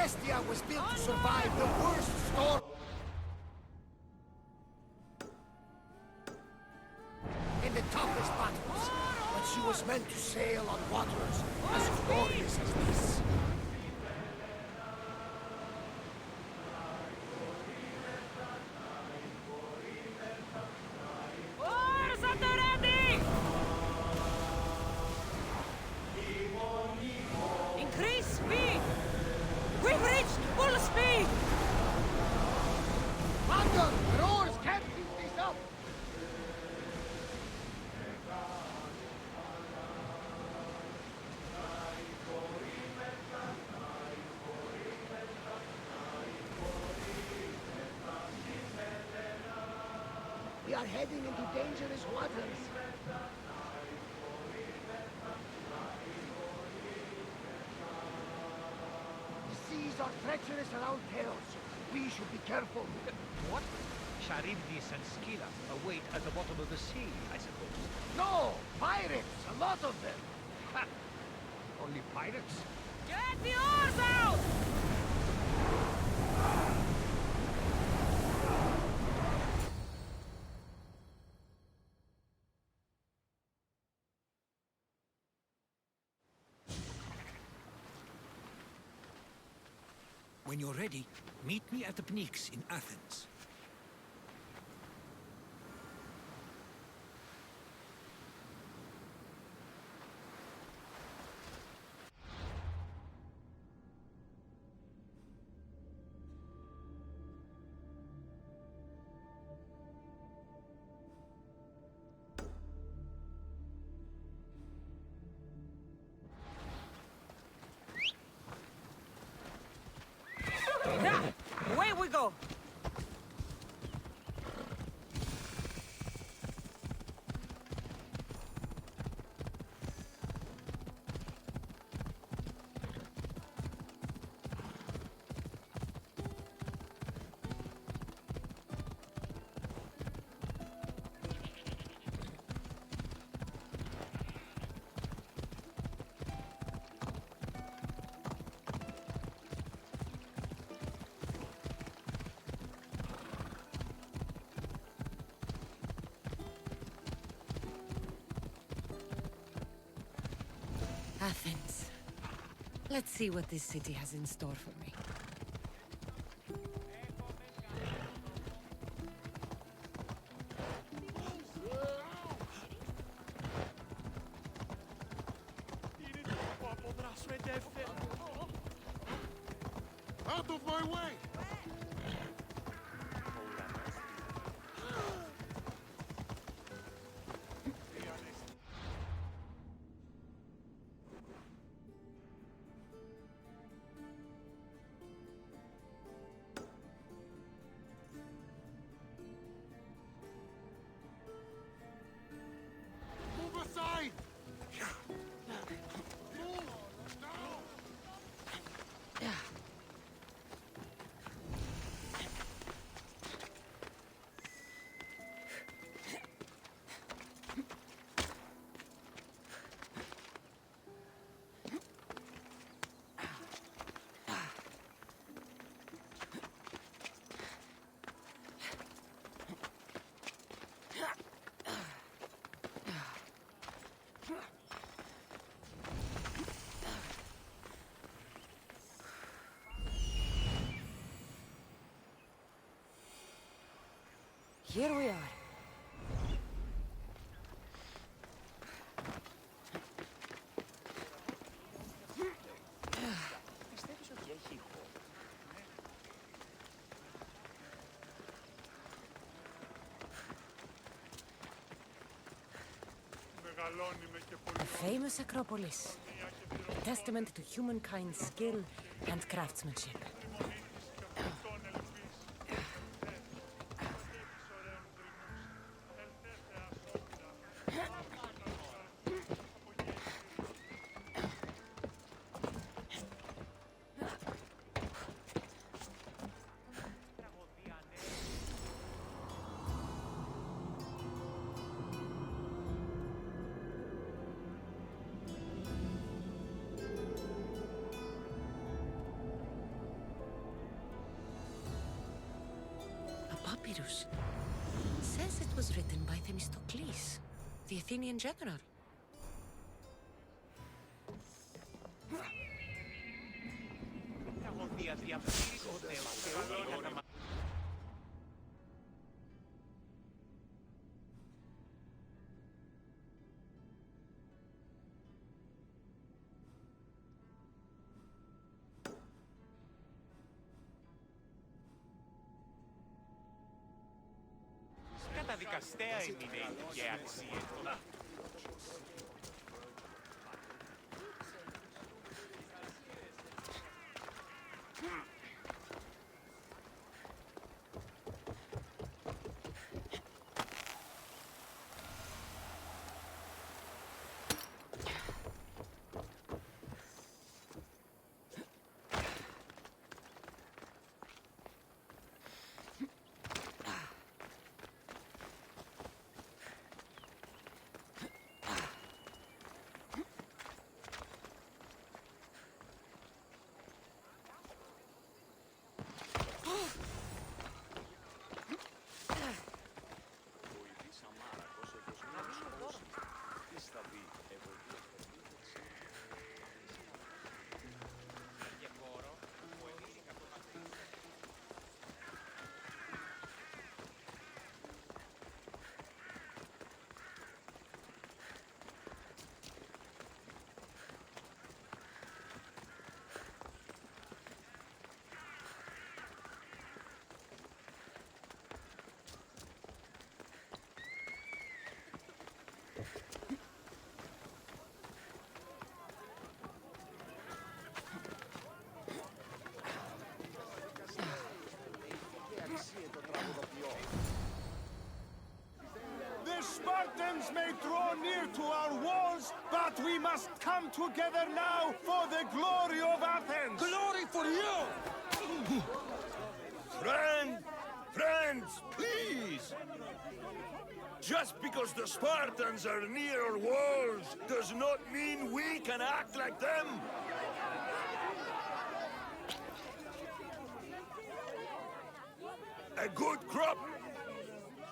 Celestia was built to survive the worst storm. In the toughest battles, but she was meant to sail on waters as glorious as this. Oars at the ready! Increase speed! We've reached full speed! Commander, our oars can't keep this up! We are heading into dangerous waters. The seas are treacherous around Chaos. We should be careful. What? Charybdis and Scylla await at the bottom of the sea, I suppose. No! Pirates! A lot of them! Ha! Only pirates? Get the oars out! When you're ready, meet me at the Pnyx in Athens. Yeah, away we go! Athens. Let's see what this city has in store for me. Out of my way! Move aside! Here we are. The famous Acropolis, a testament to humankind's skill and craftsmanship. papyrus. Says it was written by Themistocles, the Athenian general. Καταδικαστέα είναι και αξίες. The Spartans may draw near to our walls, but we must come together now for the glory of Athens! Glory for you! Friends, please! Just because the Spartans are near our walls does not mean we can act like them! A good crop!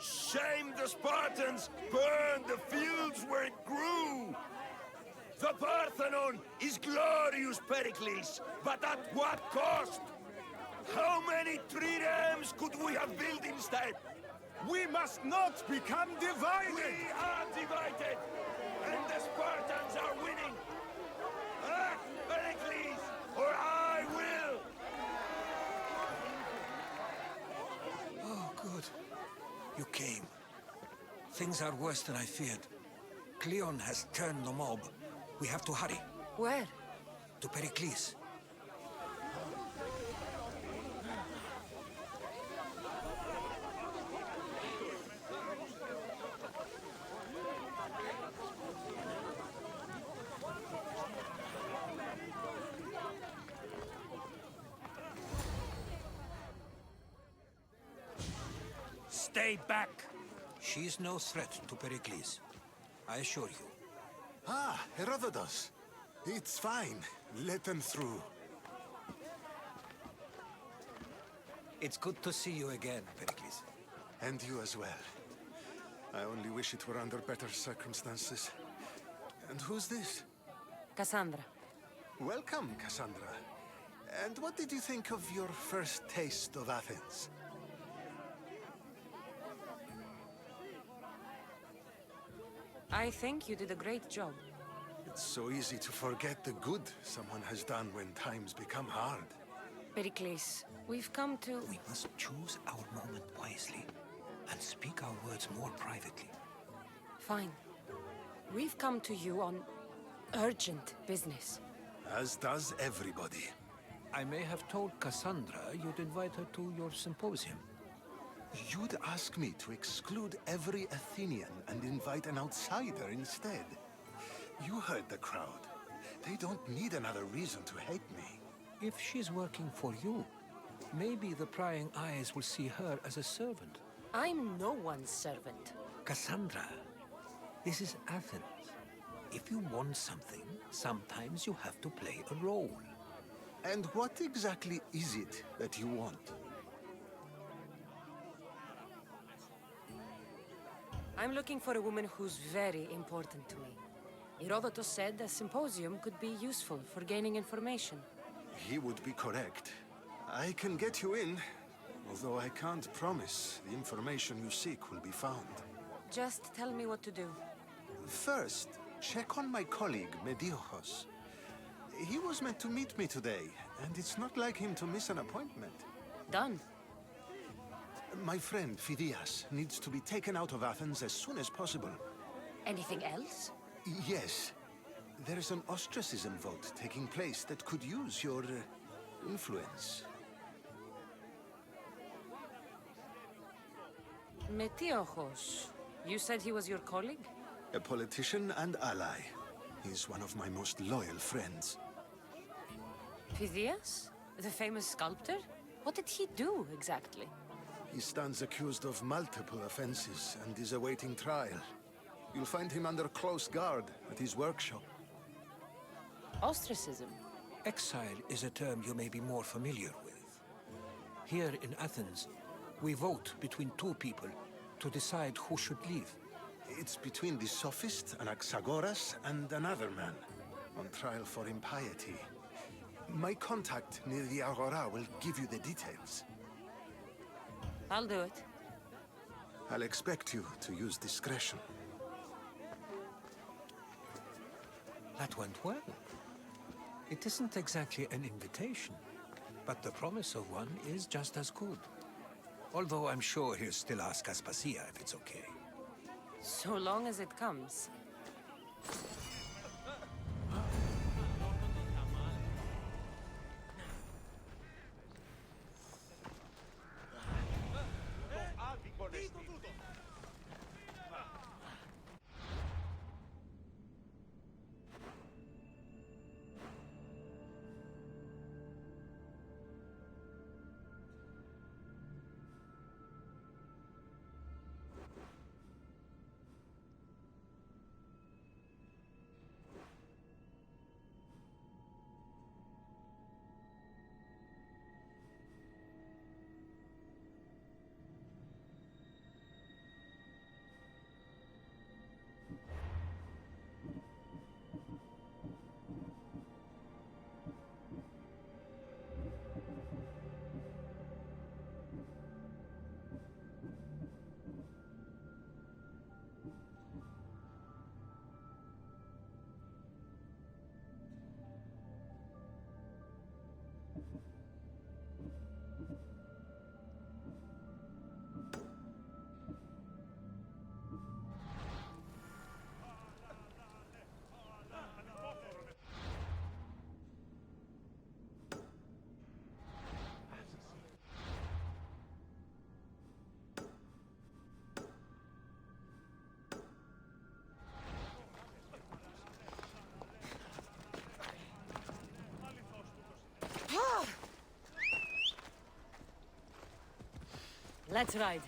Shame the Spartans burned the fields where it grew! The Parthenon is glorious, Pericles, but at what cost? How many triremes could we have built instead? We must not become divided! We are divided, and the Spartans are winning! Act, Pericles, or I will! Oh, good. You came. Things are worse than I feared. Cleon has turned the mob. We have to hurry. Where? To Pericles. Stay back! She's no threat to Pericles. I assure you. Ah, Herodotus. It's fine. Let them through. It's good to see you again, Pericles. And you as well. I only wish it were under better circumstances. And who's this? Cassandra. Welcome, Cassandra. And what did you think of your first taste of Athens? I think you did a great job. It's so easy to forget the good someone has done when times become hard. Pericles, we've come to... We must choose our moment wisely and speak our words more privately. Fine. We've come to you on urgent business. As does everybody. I may have told Cassandra you'd invite her to your symposium. You'd ask me to exclude every Athenian and invite an outsider instead. You heard the crowd. They don't need another reason to hate me. If she's working for you, maybe the prying eyes will see her as a servant. I'm no one's servant. Cassandra, this is Athens. If you want something, sometimes you have to play a role. And what exactly is it that you want? I'm looking for a woman who's very important to me. Herodotus said a symposium could be useful for gaining information. He would be correct. I can get you in, although I can't promise the information you seek will be found. Just tell me what to do. First, check on my colleague, Mediochos. He was meant to meet me today, and it's not like him to miss an appointment. Done. My friend, Phidias, needs to be taken out of Athens as soon as possible. Anything else? Yes. There's an ostracism vote taking place that could use your influence. Metiochos. You said he was your colleague? A politician and ally. He's one of my most loyal friends. Phidias? The famous sculptor? What did he do, exactly? He stands accused of multiple offenses and is awaiting trial. You'll find him under close guard at his workshop. Ostracism? Exile is a term you may be more familiar with. Here in Athens, we vote between two people to decide who should leave. It's between the sophist, Anaxagoras, and another man, on trial for impiety. My contact near the Agora will give you the details. I'll do it. I'll expect you to use discretion. That went well. It isn't exactly an invitation, but the promise of one is just as good. Although I'm sure he'll still ask Aspasia if it's okay. So long as it comes. Let's ride.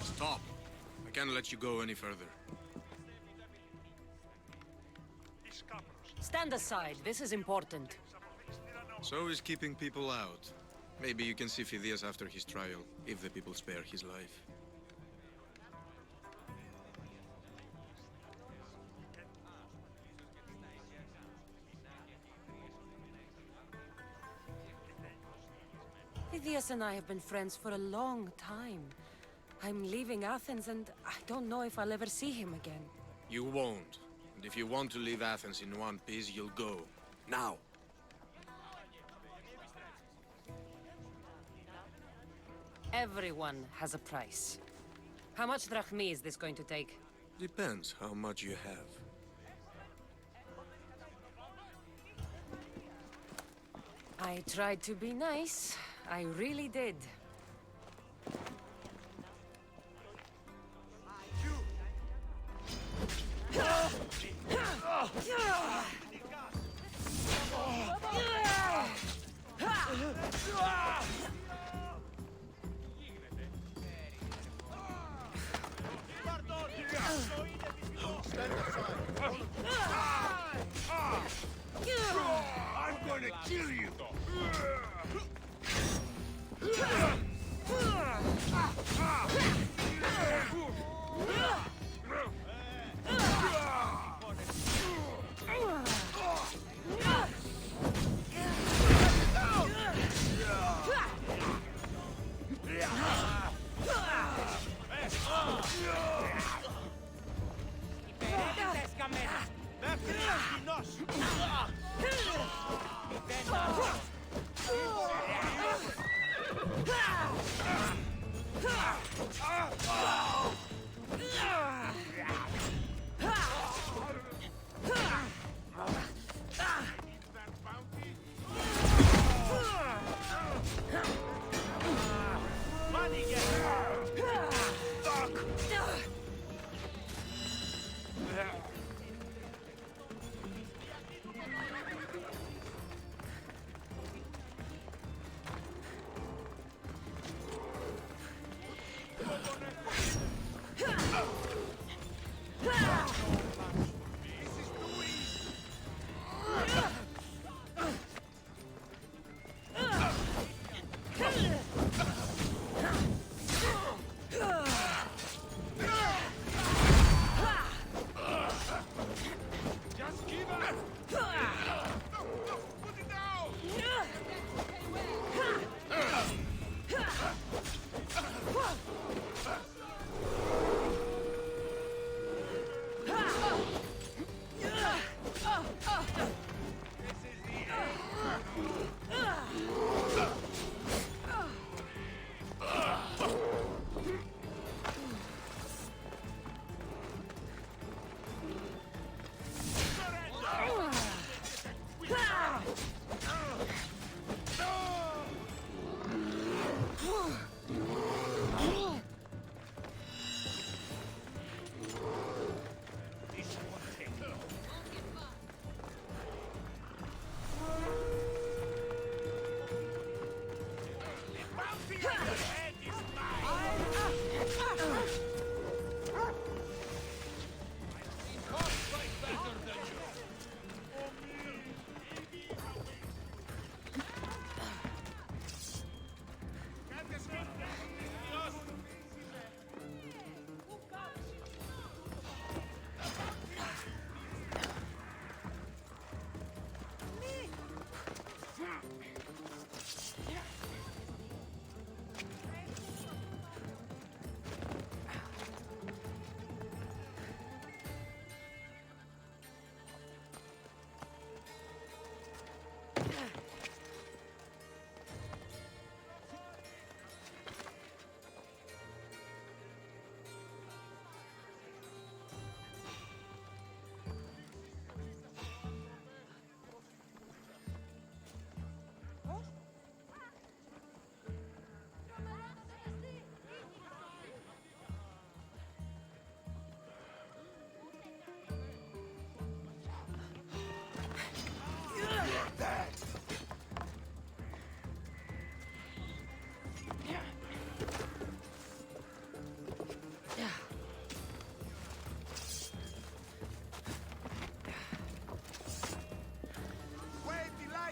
Stop. I can't let you go any further. Stand aside. This is important. So is keeping people out. Maybe you can see Phidias after his trial, if the people spare his life. Phidias and I have been friends for a long time. I'm leaving Athens and I don't know if I'll ever see him again. You won't. And if you want to leave Athens in one piece, you'll go. Now! Everyone has a price. How much drachmi is this going to take? Depends how much you have. I tried to be nice. I really did. I'm gonna kill you!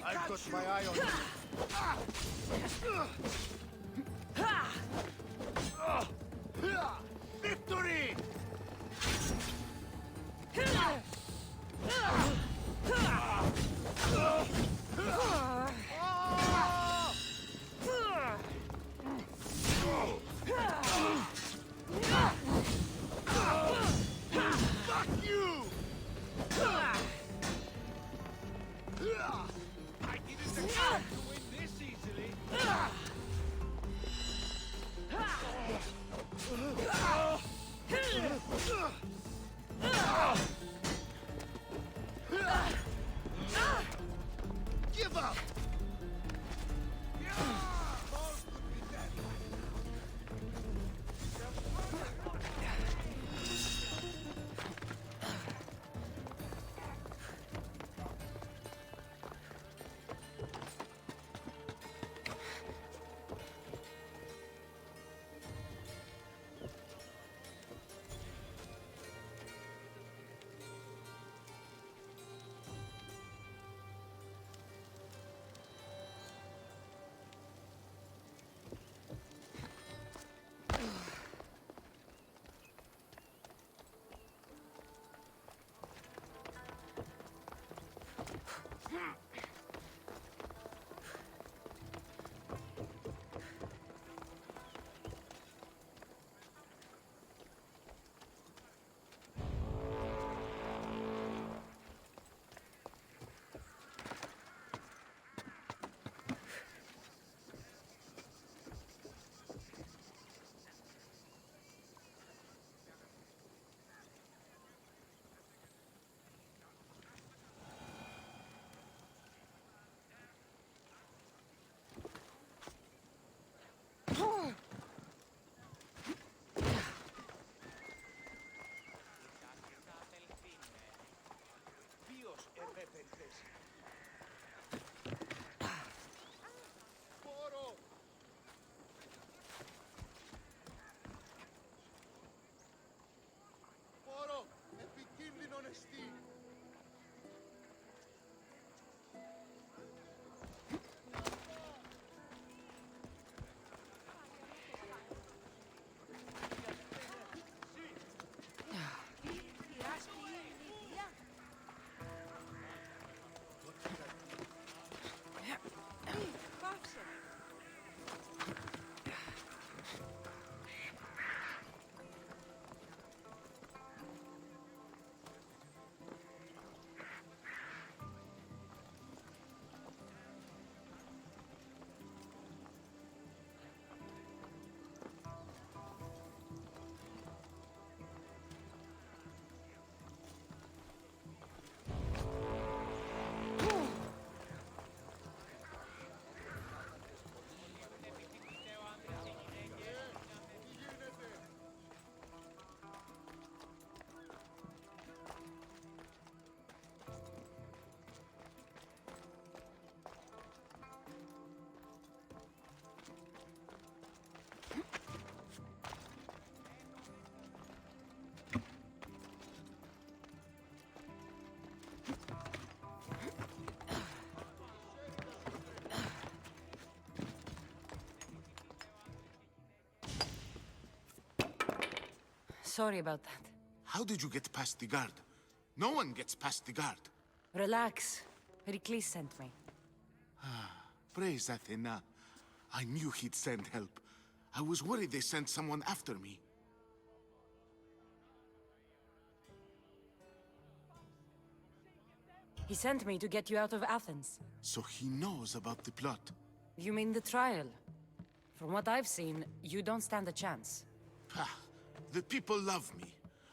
I've got my eye on you. Victory! Give up! Sorry about that. How did you get past the guard? No one gets past the guard. Relax. Pericles sent me. Praise Athena. I knew he'd send help. I was worried they sent someone after me. He sent me to get you out of Athens. So he knows about the plot. You mean the trial? From what I've seen, you don't stand a chance. The people love me.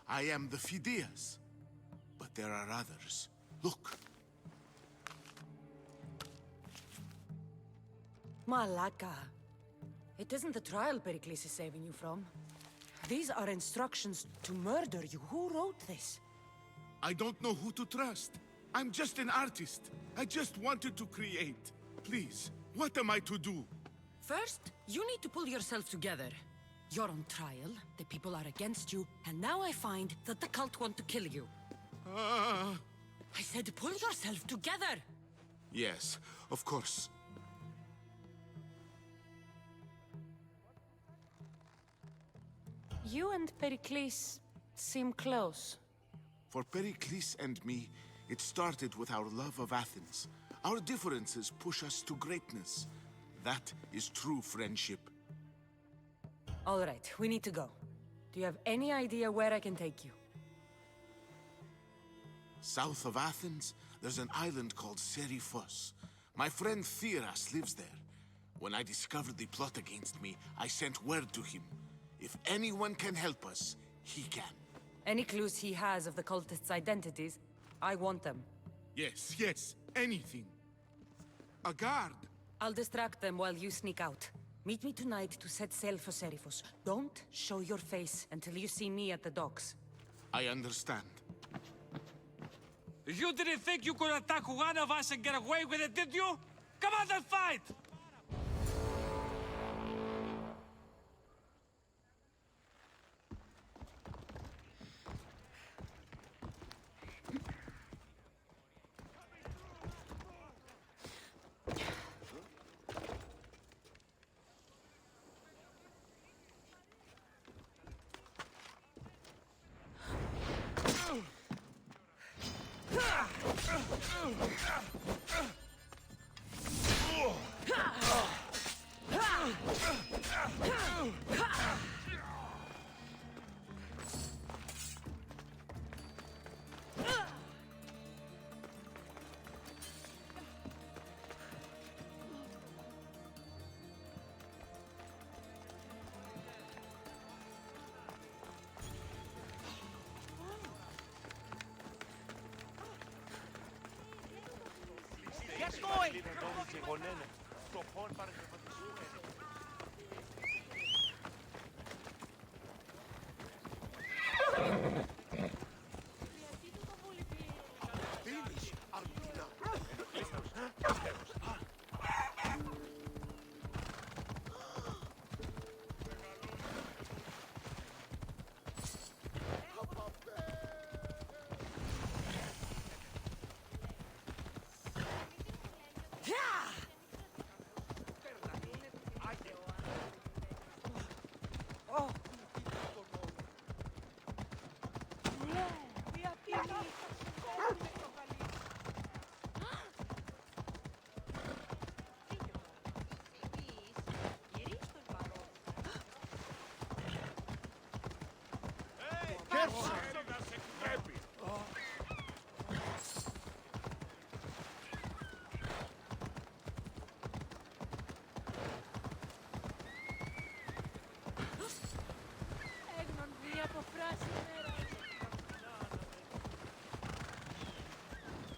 I am the Phidias. But there are others. Look. Malaka. It isn't the trial Pericles is saving you from. These are instructions to murder you. Who wrote this? I don't know who to trust. I'm just an artist. I just wanted to create. Please, what am I to do? First, you need to pull yourself together. You're on trial, the people are against you, and now I find that the cult want to kill you. I said pull yourself together! Yes, of course. You and Pericles seem close. For Pericles and me, it started with our love of Athens. Our differences push us to greatness. That is true friendship. All right, we need to go. Do you have any idea where I can take you? South of Athens, there's an island called Seriphos. My friend Theras lives there. When I discovered the plot against me, I sent word to him. If anyone can help us, he can. Any clues he has of the cultists' identities, I want them. Yes, yes, anything. A guard. I'll distract them while you sneak out. Meet me tonight to set sail for Serifos. Don't show your face until you see me at the docks. I understand. You didn't think you could attack one of us and get away with it, did you? Come on and fight! Get going!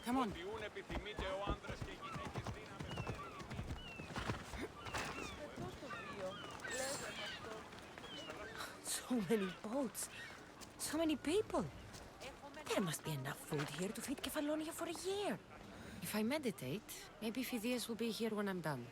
Come on. So many boats. So many people. There must be enough food here to feed Kefalonia for a year. If I meditate, maybe Phidias will be here when I'm done.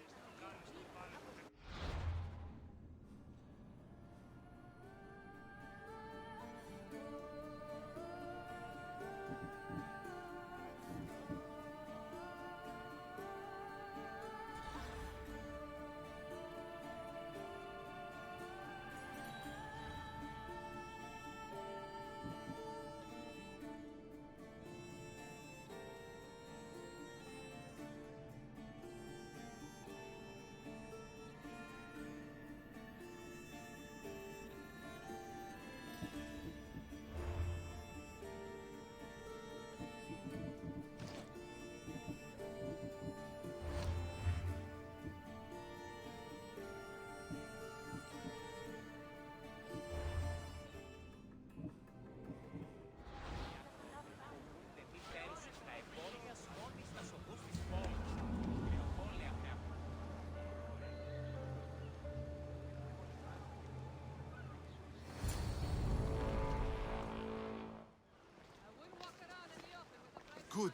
Good.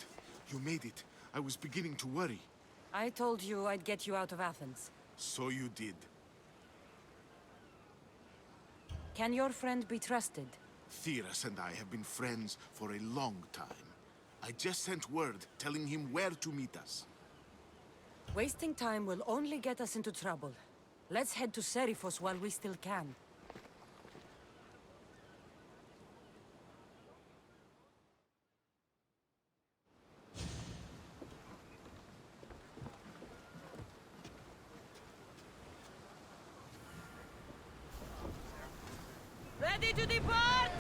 You made it. I was beginning to worry. I told you I'd get you out of Athens. So you did. Can your friend be trusted? Theras and I have been friends for a long time. I just sent word telling him where to meet us. Wasting time will only get us into trouble. Let's head to Serifos while we still can. Ready to depart!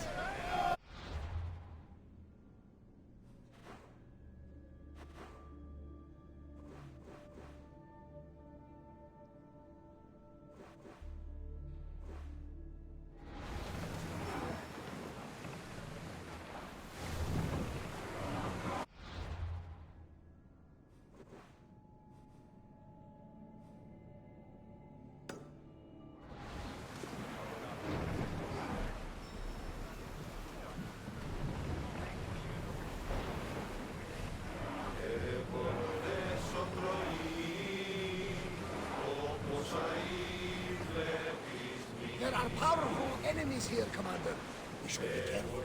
is here, Commander. We should be careful.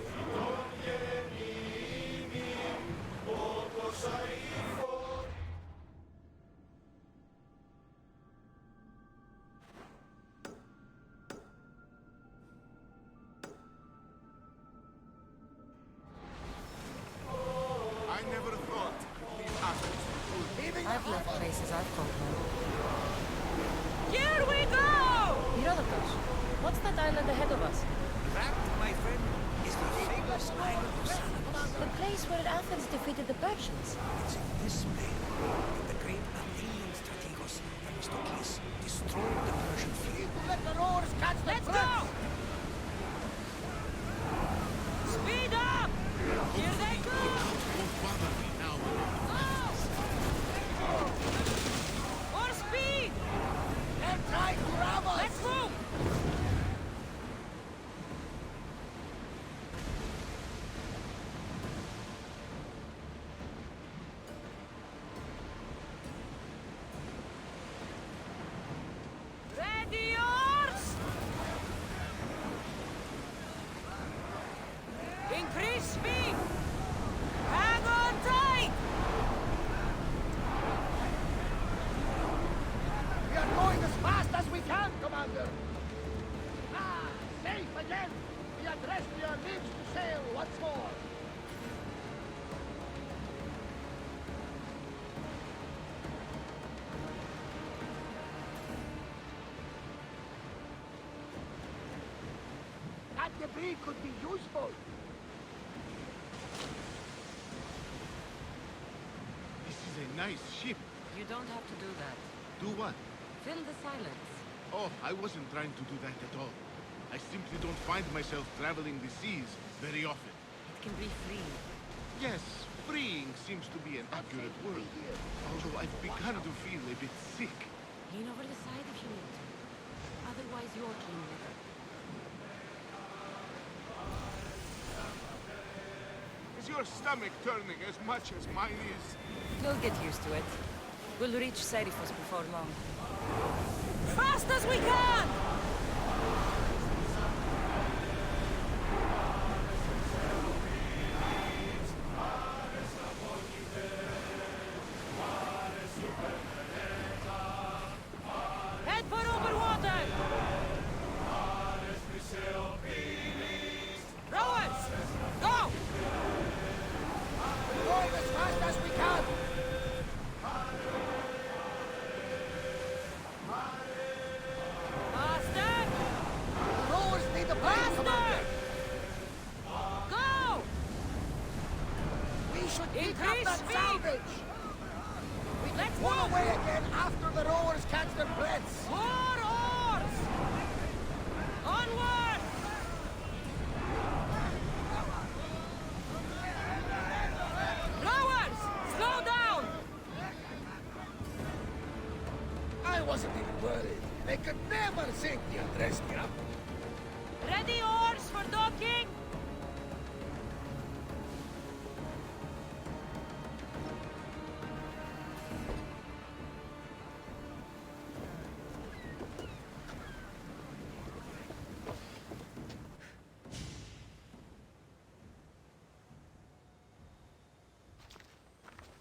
I never thought these Athens would. I've left places I've called home. Here we go! Herodotus, what's that island ahead of us? That, my friend, is the famous island of Salamis. The place where Athens defeated the Persians. It's in this plain that the great Athenian strategos Themistocles destroyed the Persian fleet. Let the roars catch the Let's breath! go! Speed up! Here they come! Won't bother me now. More speed! They're trying to ram us! Let's move! Ready, yours! Increase speed! Hang on tight! We are going as fast as we can, Commander! Ah, safe again! The Adrestia lives to sail once more! That debris could be useful! This is a nice ship. You don't have to do that. Do what? Fill the silence. Oh, I wasn't trying to do that at all. I simply don't find myself traveling the seas very often. It can be free. Yes, freeing seems to be an accurate word. Although I've begun to feel a bit sick. Lean over the side if you need to. Otherwise, you're clean litter. Is your stomach turning as much as mine is? You'll get used to it. We'll reach Seriphos before long. Fast as we can! Head for over water! Rowers! Go! We're going as fast as we can! Faster! The rowers need the plane, Commander! Go! We should pick up Increase that speed! salvage! We can Let's pull move! away again after the rowers catch their breaths! More oars! Onward! Rowers! Slow down! I wasn't even worried. They could never sink the Adrestia. Ready oars for docking?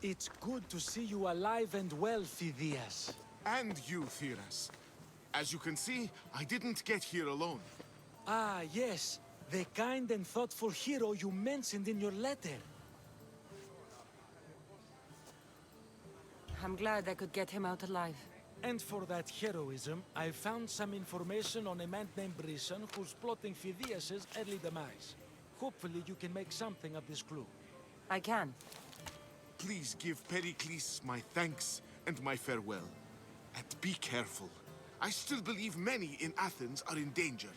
It's good to see you alive and well, Phidias. And you, Theras. As you can see, I didn't get here alone. Ah, yes. The kind and thoughtful hero you mentioned in your letter. I'm glad I could get him out alive. And for that heroism, I found some information on a man named Brisson who's plotting Phidias' early demise. Hopefully you can make something of this clue. I can. Please give Pericles my thanks and my farewell. And be careful. I still believe many in Athens are in danger.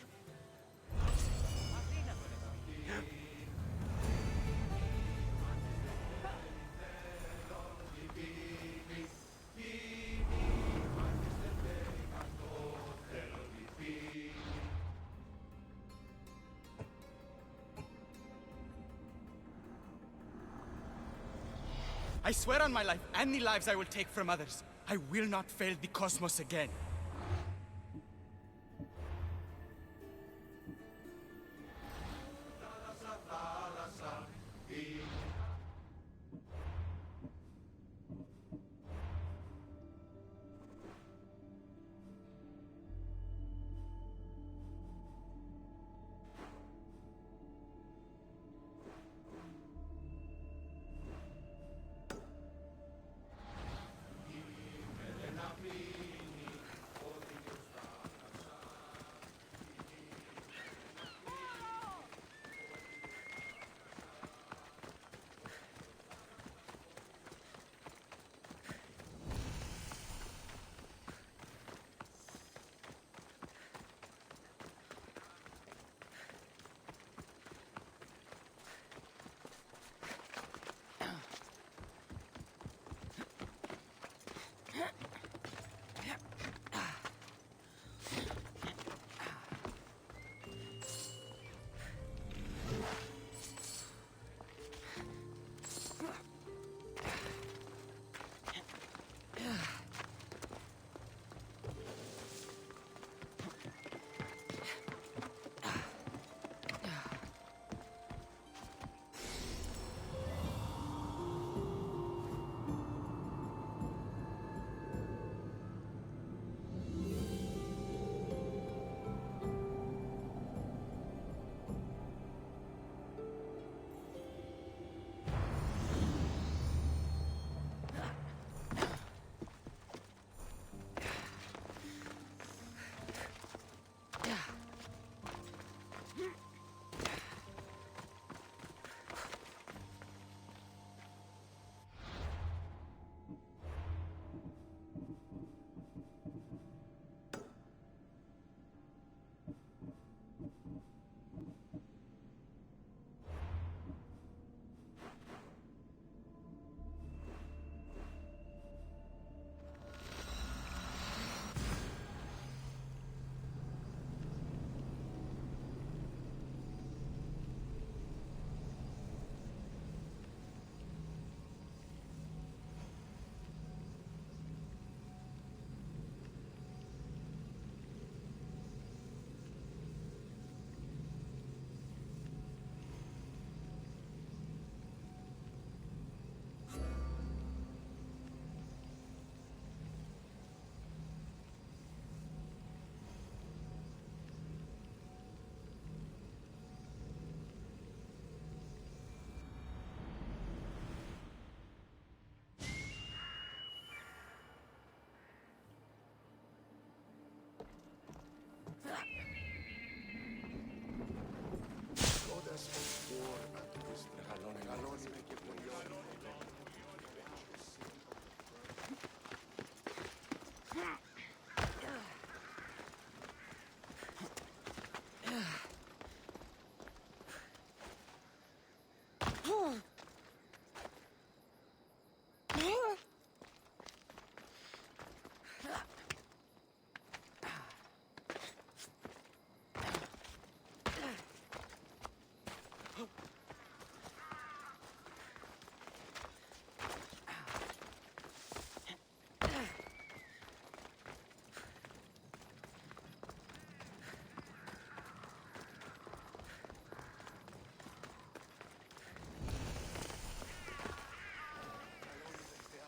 I swear on my life and the lives I will take from others, I will not fail the cosmos again.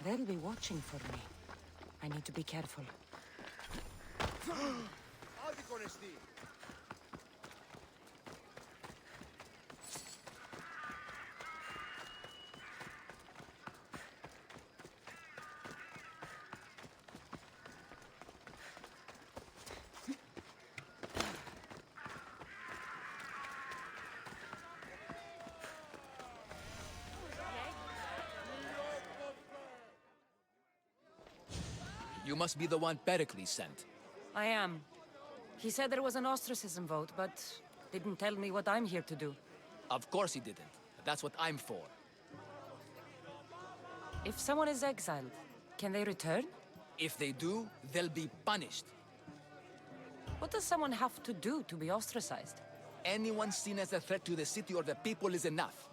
They'll be watching for me. I need to be careful. You must be the one Pericles sent. I am. He said there was an ostracism vote, but didn't tell me what I'm here to do. Of course he didn't. That's what I'm for. If someone is exiled, can they return? If they do, they'll be punished. What does someone have to do to be ostracized? Anyone seen as a threat to the city or the people is enough.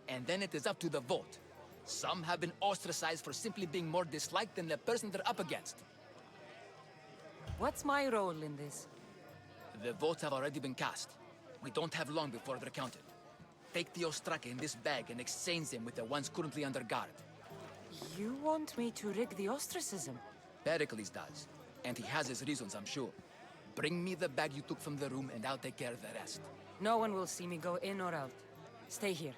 And then it is up to the vote. Some have been ostracized for simply being more disliked than the person they're up against. What's my role in this? The votes have already been cast. We don't have long before they're counted. Take the Ostraka in this bag and exchange them with the ones currently under guard. You want me to rig the ostracism? Pericles does. And he has his reasons, I'm sure. Bring me the bag you took from the room and I'll take care of the rest. No one will see me go in or out. Stay here.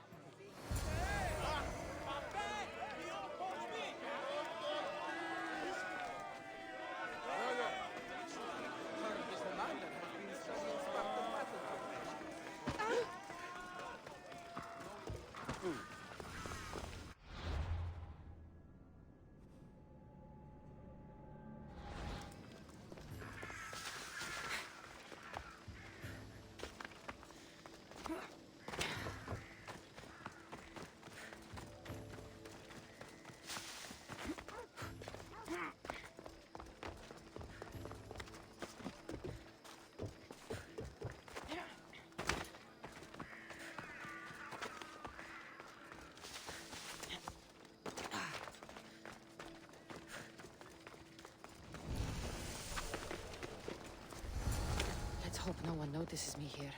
Let's hope no one notices me here.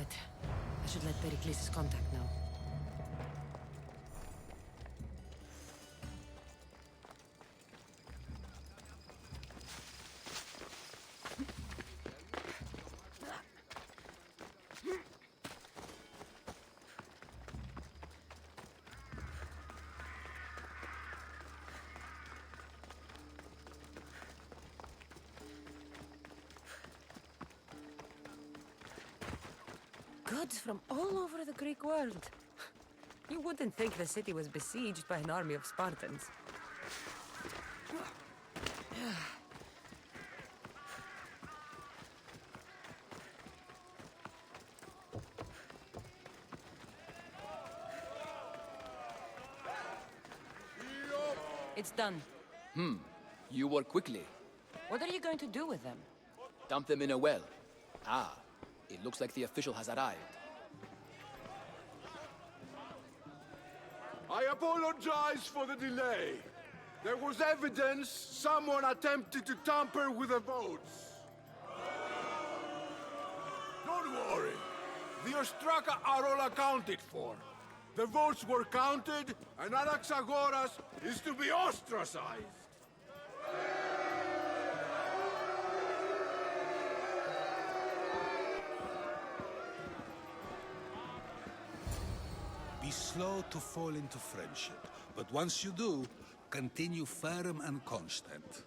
it. I should let Pericles' contact know. Goods from all over the Greek world. You wouldn't think the city was besieged by an army of Spartans. It's done. You work quickly. What are you going to do with them? Dump them in a well. Ah, it looks like the official has arrived. I apologize for the delay. There was evidence someone attempted to tamper with the votes. Don't worry. The Ostraka are all accounted for. The votes were counted, and Anaxagoras is to be ostracized. Be slow to fall into friendship, but once you do, continue firm and constant.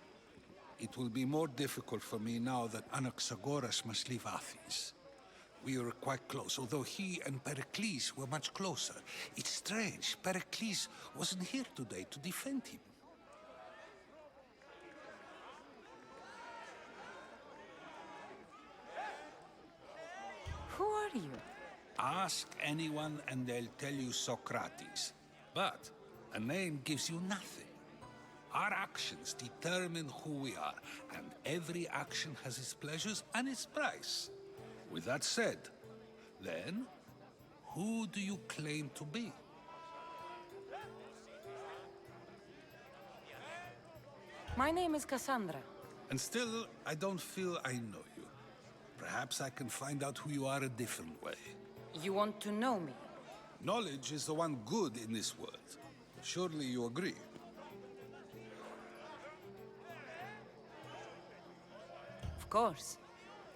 It will be more difficult for me now that Anaxagoras must leave Athens. We were quite close, although he and Pericles were much closer. It's strange, Pericles wasn't here today to defend him. Who are you? Ask anyone and they'll tell you Socrates. But a name gives you nothing. Our actions determine who we are, and every action has its pleasures and its price. With that said, then, who do you claim to be? My name is Cassandra. And still, I don't feel I know you. Perhaps I can find out who you are a different way. You want to know me? Knowledge is the one good in this world. Surely you agree? Of course.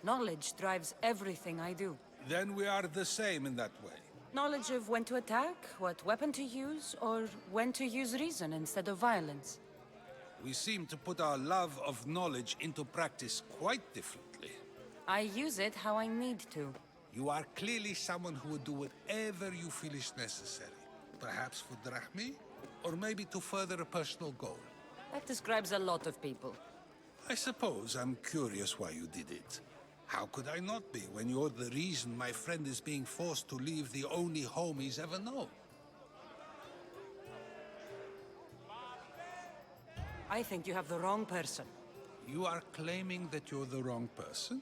Knowledge drives everything I do. Then we are the same in that way. Knowledge of when to attack, what weapon to use, or when to use reason instead of violence. We seem to put our love of knowledge into practice quite differently. I use it how I need to. You are clearly someone who would do whatever you feel is necessary. Perhaps for drachmi, or maybe to further a personal goal. That describes a lot of people. I suppose I'm curious why you did it. How could I not be when you're the reason my friend is being forced to leave the only home he's ever known? I think you have the wrong person. You are claiming that you're the wrong person?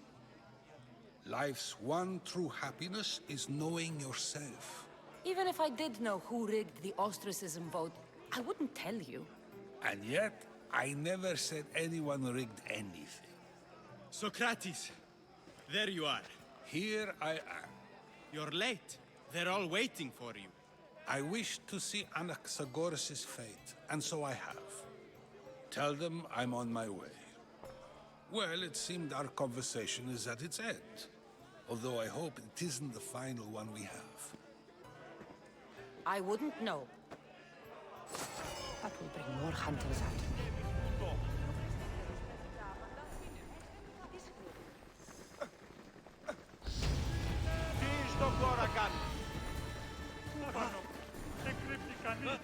Life's one true happiness is knowing yourself. Even if I did know who rigged the ostracism vote, I wouldn't tell you. And yet, I never said anyone rigged anything. Socrates, there you are. Here I am. You're late. They're all waiting for you. I wish to see Anaxagoras' fate, and so I have. Tell them I'm on my way. Well, it seemed our conversation is at its end. Although I hope it isn't the final one we have. I wouldn't know. That will bring more hunters after me. Τι στον τώρα κάνει. Δεν κρύβει κανείς.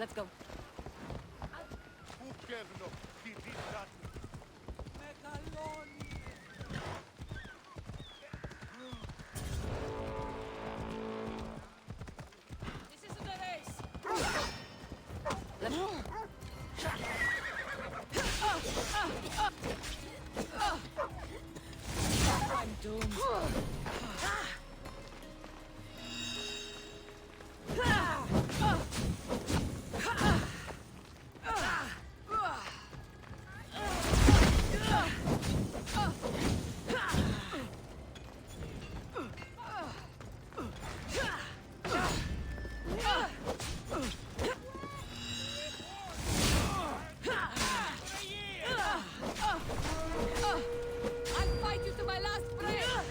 Let's go. This isn't a race. I'm doomed. I'll fight you to my last breath.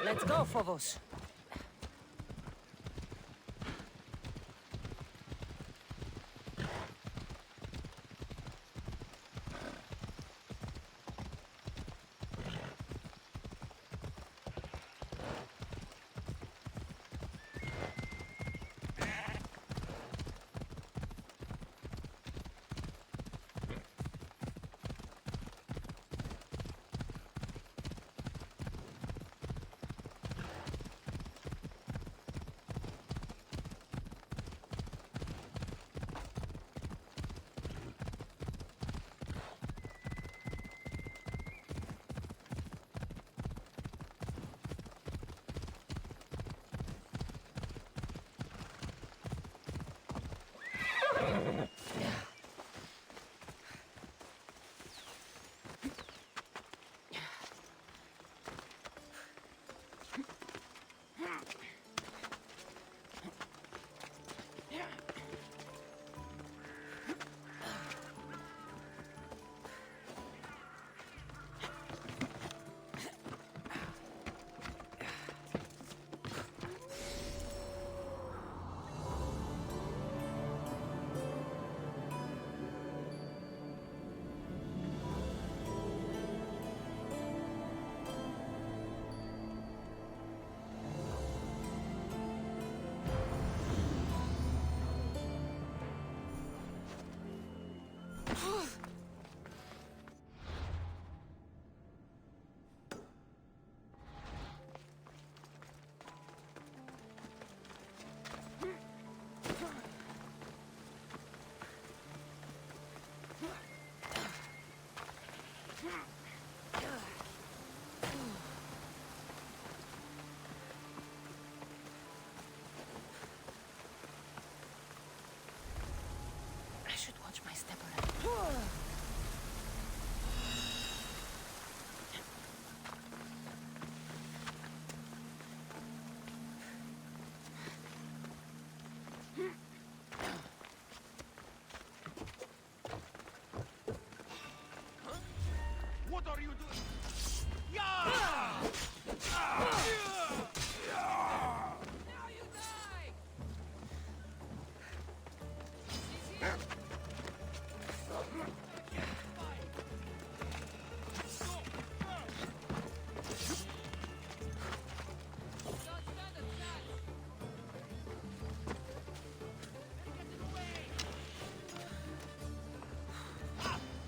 Let's go, Phobos.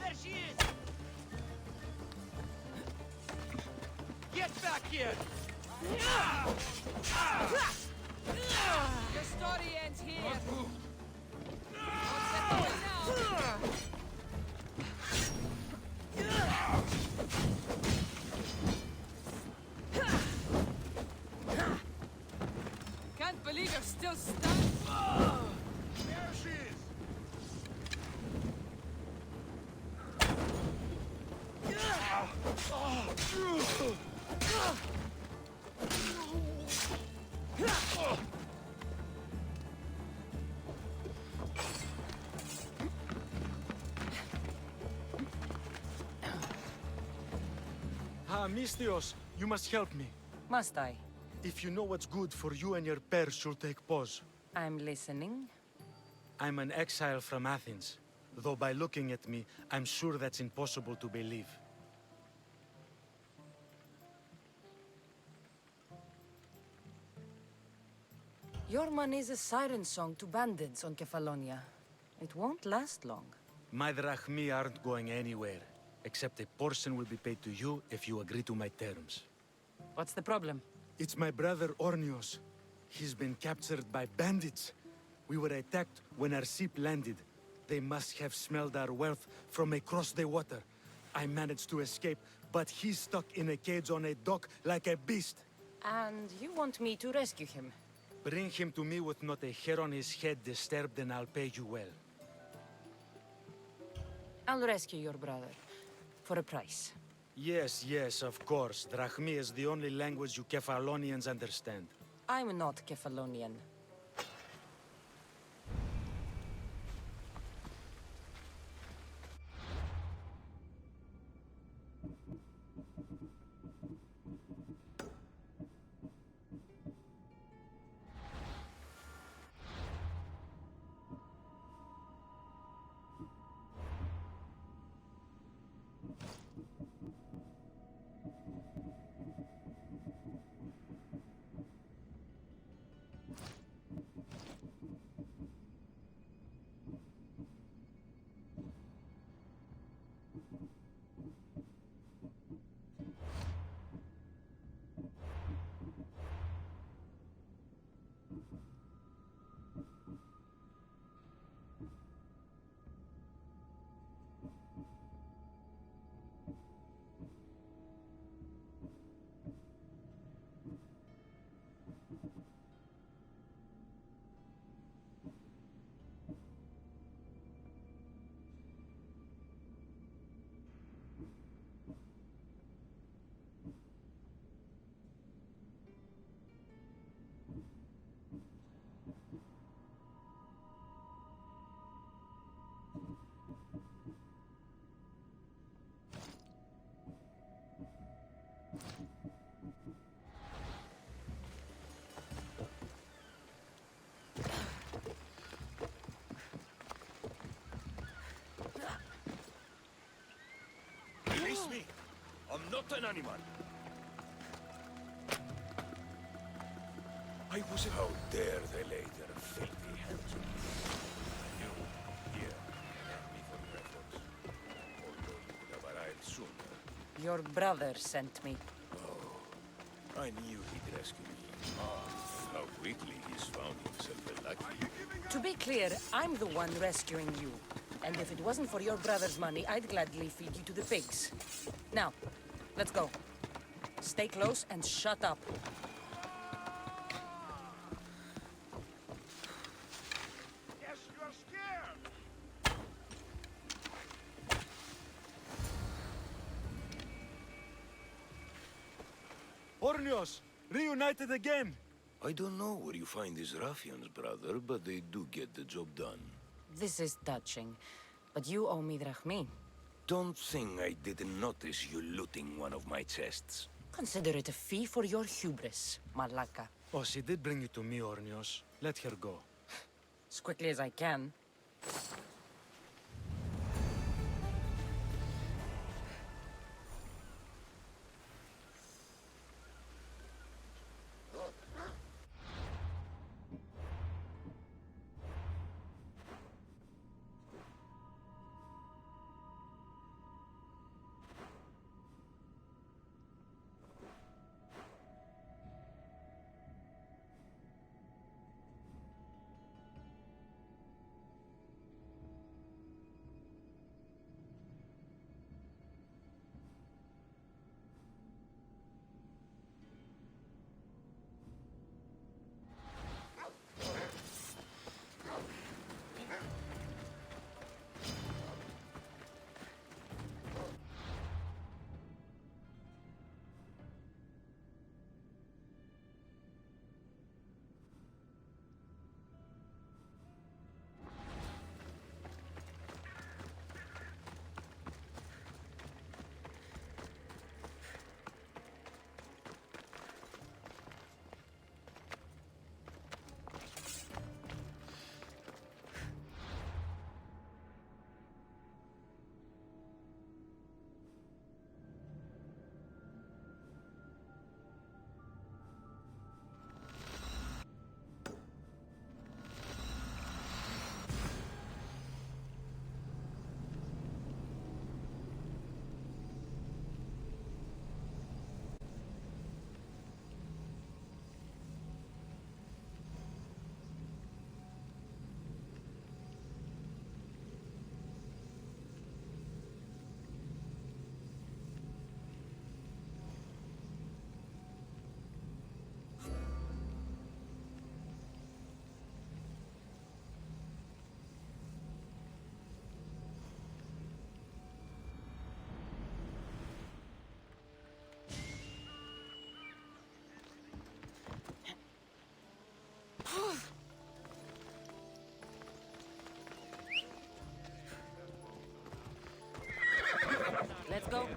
There she is! Get back here! Your story ends here. Don't step away now. Can't believe you're still stunned. There she is! Ah, Mistios, you must help me. Must I? If you know what's good for you and your pairs, you'll take pause. I'm listening. I'm an exile from Athens. Though by looking at me, I'm sure that's impossible to believe. Your money's a siren song to bandits on Kefalonia. It won't last long. My drachmi aren't going anywhere. Except a portion will be paid to you if you agree to my terms. What's the problem? It's my brother Ornios. He's been captured by bandits. We were attacked when our ship landed. They must have smelled our wealth from across the water. I managed to escape, but he's stuck in a cage on a dock like a beast. And you want me to rescue him? Bring him to me with not a hair on his head disturbed and I'll pay you well. I'll rescue your brother. For a price. Yes, yes, of course. Drachmi is the only language you Kefalonians understand. I'm not Kefalonian. Release me! I'm not an animal! I was... How dare they lay their filthy hands on me? You, here, thank me for your efforts. Although you could have arrived sooner. Your brother sent me. Oh, I knew he'd rescue me. And how quickly he's found himself a lucky. To be clear, I'm the one rescuing you. And if it wasn't for your brother's money, I'd gladly feed you to the pigs. Now, let's go. Stay close and shut up. Yes, you're scared! Ornios! Reunited again! I don't know where you find these ruffians, brother, but they do get the job done. This is touching. But you owe me drachmi. Don't think I didn't notice you looting one of my chests. Consider it a fee for your hubris, Malaka. Oh, she did bring you to me, Ornios. Let her go. As quickly as I can. Let's go.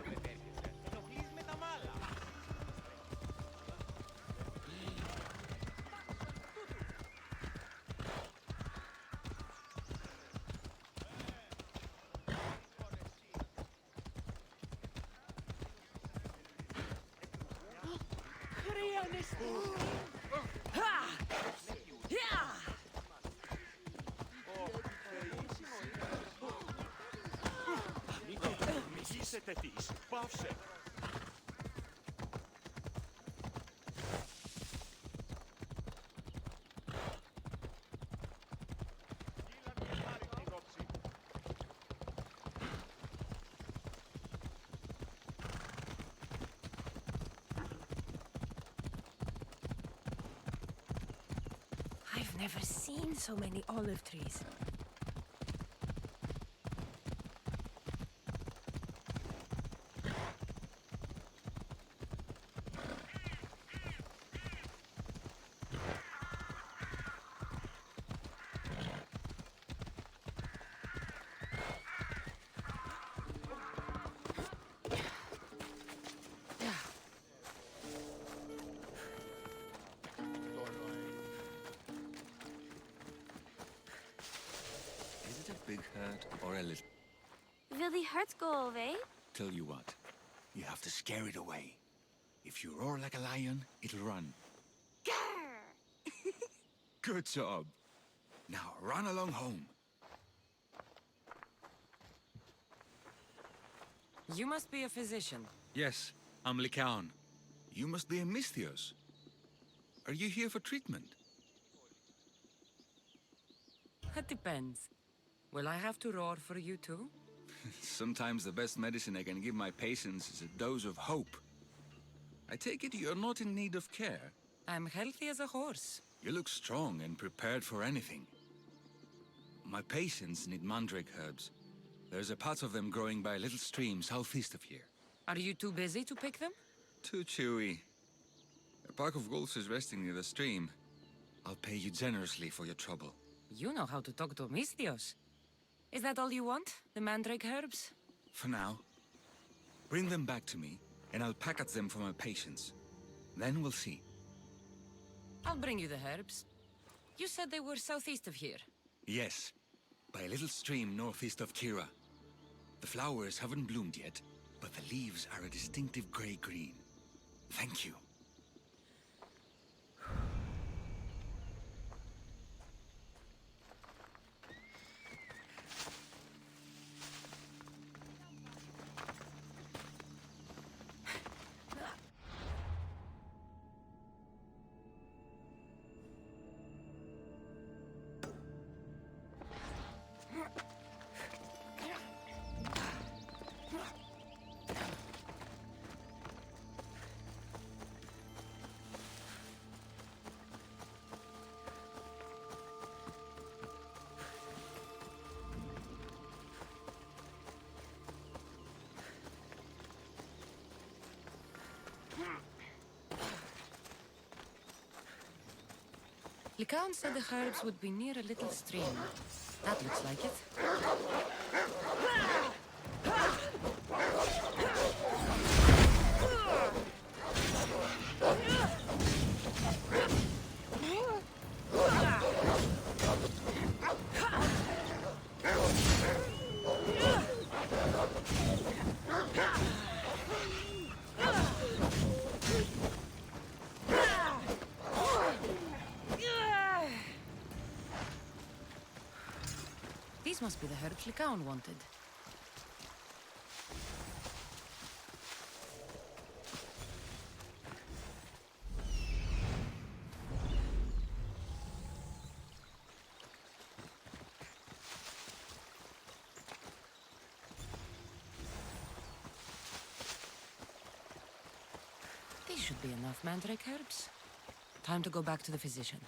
Μισήσετε της. Πάυσε. I've never seen so many olive trees. Big hurt or a little? Will the hurt go away? Tell you what, you have to scare it away. If you roar like a lion, it'll run. Good job. Now run along home. You must be a physician. Yes, I'm Lycaon. You must be a Misthios. Are you here for treatment? That depends. Will I have to roar for you too? Sometimes the best medicine I can give my patients is a dose of hope. I take it you're not in need of care. I'm healthy as a horse. You look strong and prepared for anything. My patients need mandrake herbs. There's a patch of them growing by a little stream southeast of here. Are you too busy to pick them? Too chewy. A pack of wolves is resting near the stream. I'll pay you generously for your trouble. You know how to talk to Misthios. Is that all you want? The mandrake herbs? For now. Bring them back to me, and I'll packet them for my patients. Then we'll see. I'll bring you the herbs. You said they were southeast of here. Yes, by a little stream northeast of Kira. The flowers haven't bloomed yet, but the leaves are a distinctive gray-green. Thank you. Lycaon said the herbs would be near a little stream. That looks like it. These must be the herbs Lycaon wanted. These should be enough mandrake herbs. Time to go back to the physician.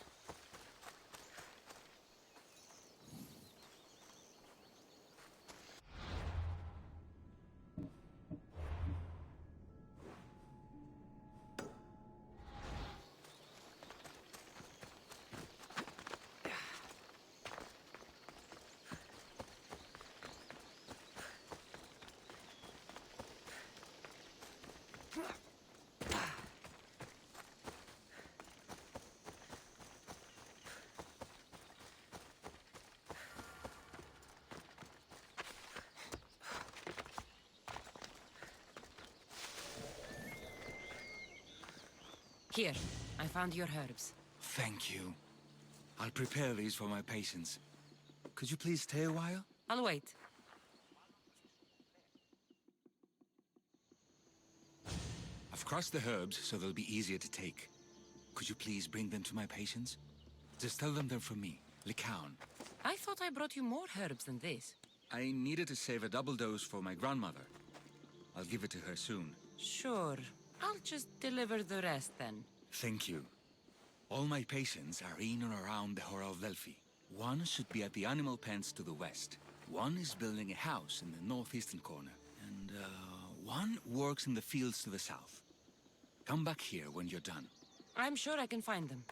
Here, I found your herbs. Thank you. I'll prepare these for my patients. Could you please stay a while? I'll wait. I've crushed the herbs so they'll be easier to take. Could you please bring them to my patients? Just tell them they're from me, Lycaon. I thought I brought you more herbs than this. I needed to save a double dose for my grandmother. I'll give it to her soon. Sure. I'll just deliver the rest then. Thank you. All my patients are in or around the Hora of Delphi. One should be at the animal pens to the west. One is building a house in the northeastern corner. And, one works in the fields to the south. Come back here when you're done. I'm sure I can find them.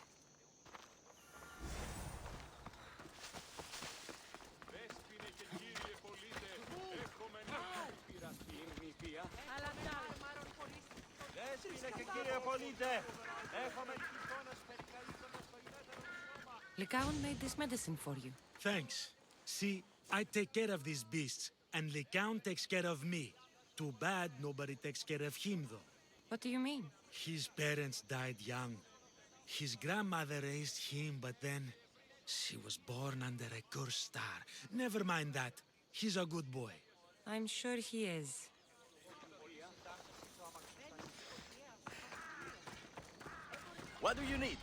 Lycaon made this medicine for you. Thanks. See, I take care of these beasts, and Lycaon takes care of me. Too bad nobody takes care of him, though. What do you mean? His parents died young. His grandmother raised him, but then she was born under a cursed star. Never mind that. He's a good boy. I'm sure he is. What do you need?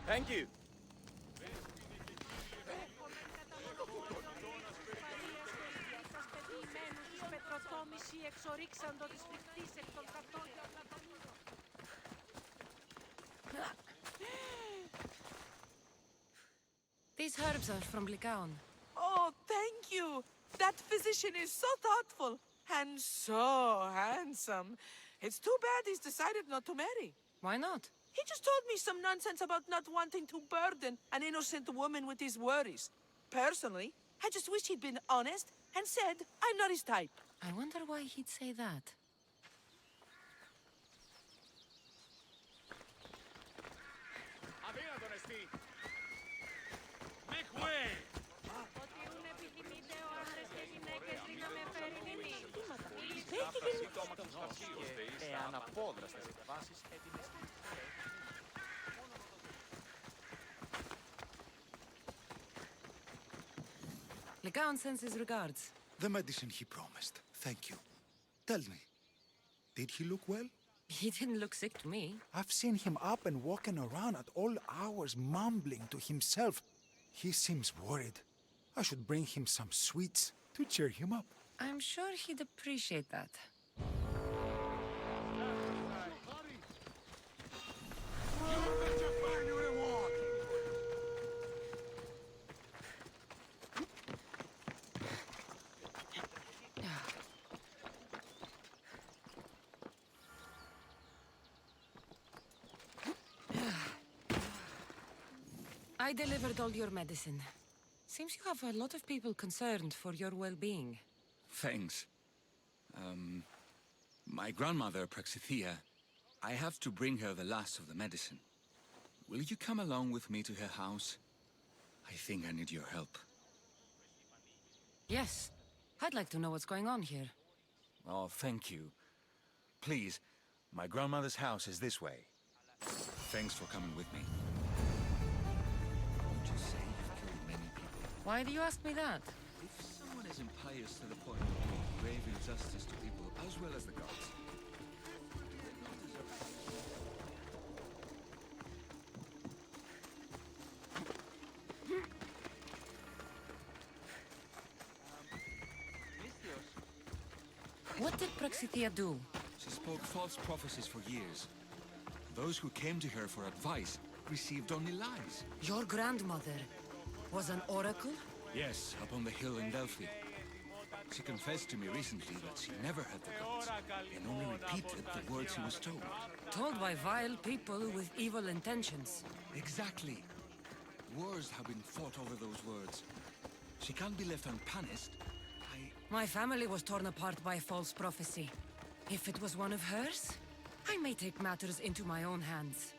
Thank you. These herbs are from Lycaon. Oh, thank you. That physician is so thoughtful and so handsome. It's too bad he's decided not to marry. Why not? He just told me some nonsense about not wanting to burden an innocent woman with his worries. Personally, I just wish he'd been honest and said I'm not his type. I wonder why he'd say that. Make way! Lycaon sends his regards. The medicine he promised. Thank you. Tell me, did he look well? He didn't look sick to me. I've seen him up and walking around at all hours, mumbling to himself. He seems worried. I should bring him some sweets to cheer him up. I'm sure he'd appreciate that. I delivered all your medicine. Seems you have a lot of people concerned for your well-being. Thanks. My grandmother, Praxithea, I have to bring her the last of the medicine. Will you come along with me to her house? I think I need your help. Yes. I'd like to know what's going on here. Oh, thank you. Please, my grandmother's house is this way. Thanks for coming with me. Won't you say you've killed many people? Why do you ask me that? If someone is impious to the point of doing grave injustice to people as well as the gods, what did Praxithea do? she spoke false prophecies for years. Those who came to her for advice received only lies. Your grandmother was an oracle? Yes, up on the hill in Delphi. She confessed to me recently that she never heard the gods, and only repeated the words she was told. Told by vile people with evil intentions. Exactly. Wars have been fought over those words. She can't be left unpunished. My family was torn apart by false prophecy. If it was one of hers, I may take matters into my own hands.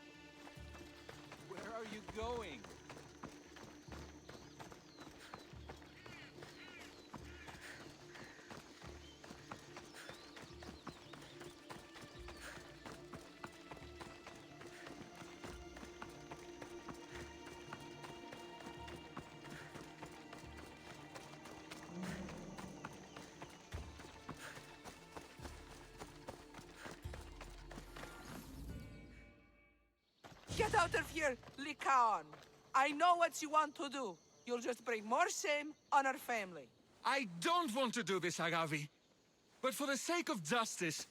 Where are you going? Get out of here, Lycaon. I know what you want to do. You'll just bring more shame on our family. I don't want to do this, Agavi. But for the sake of justice,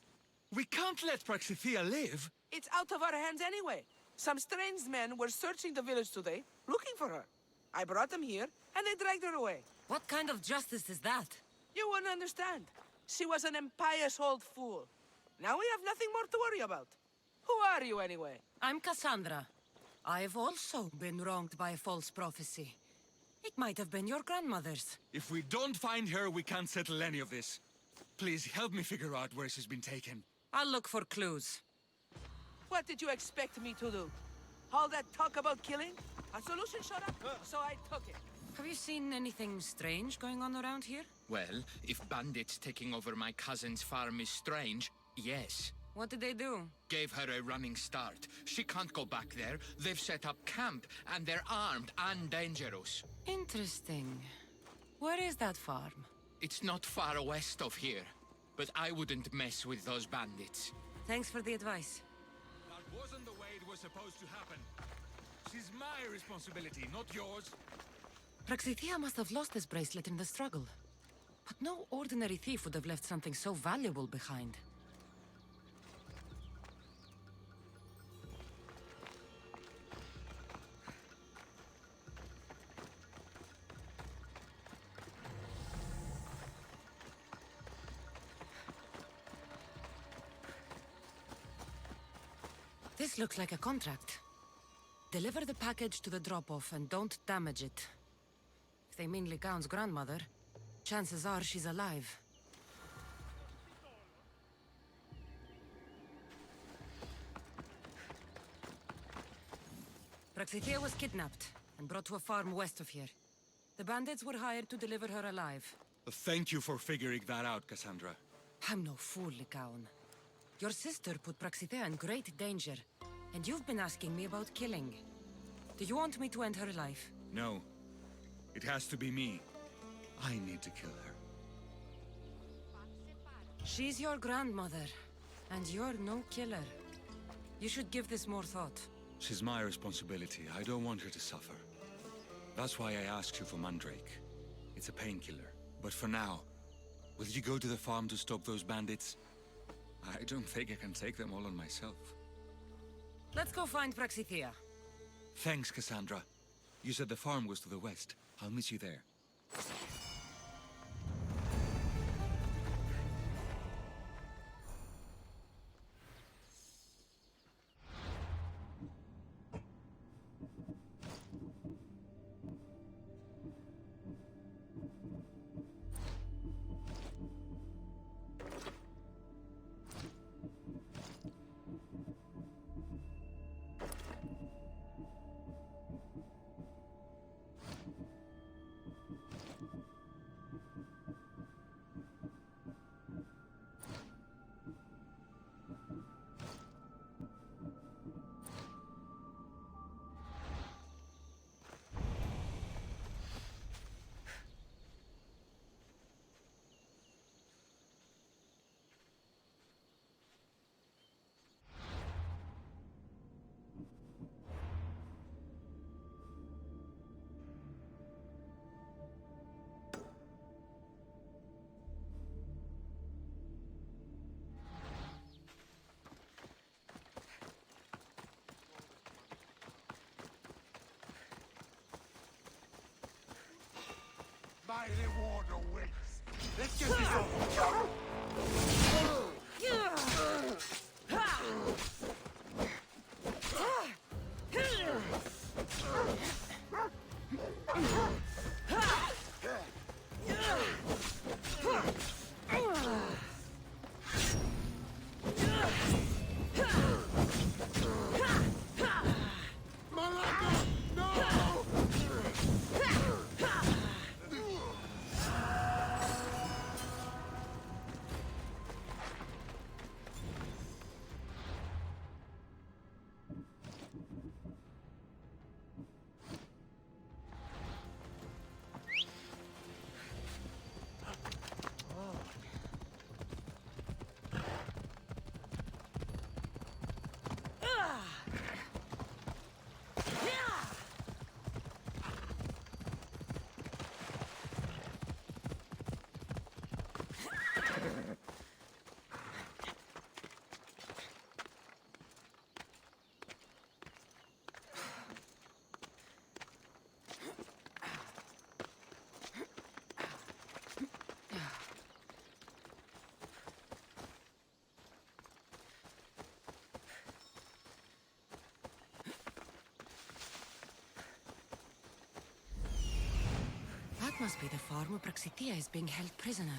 we can't let Praxithea live. It's out of our hands anyway. Some strange men were searching the village today, looking for her. I brought them here, and they dragged her away. What kind of justice is that? You wouldn't understand. She was an impious old fool. Now we have nothing more to worry about. Who are you, anyway? I'm Cassandra. I've also been wronged by a false prophecy. It might have been your grandmother's. If we don't find her, we can't settle any of this. Please help me figure out where she's been taken. I'll look for clues. What did you expect me to do? All that talk about killing? A solution showed up, so I took it. Have you seen anything strange going on around here? Well, if bandits taking over my cousin's farm is strange, yes. What did they do? Gave her a running start. She can't go back there. They've set up camp, and they're armed and dangerous. Interesting. Where is that farm? It's not far west of here, but I wouldn't mess with those bandits. Thanks for the advice. That wasn't the way it was supposed to happen. She's my responsibility, not yours. Praxithea must have lost this bracelet in the struggle. But no ordinary thief would have left something so valuable behind. This looks like a contract. Deliver the package to the drop-off and don't damage it. If they mean Lycaon's grandmother, chances are she's alive. Praxithea was kidnapped and brought to a farm west of here. The bandits were hired to deliver her alive. Thank you for figuring that out, Cassandra. I'm no fool, Lycaon. Your sister put Praxithea in great danger, and you've been asking me about killing. Do you want me to end her life? No. It has to be me. I need to kill her. She's your grandmother, and you're no killer. You should give this more thought. She's my responsibility. I don't want her to suffer. That's why I asked you for Mandrake. It's a painkiller. But for now, will you go to the farm to stop those bandits? I don't think I can take them all on myself. Let's go find Praxithea. Thanks, Cassandra. You said the farm was to the west. I'll meet you there. By the water waits. Let's get this over. That must be the farm where Praxithea is being held prisoner.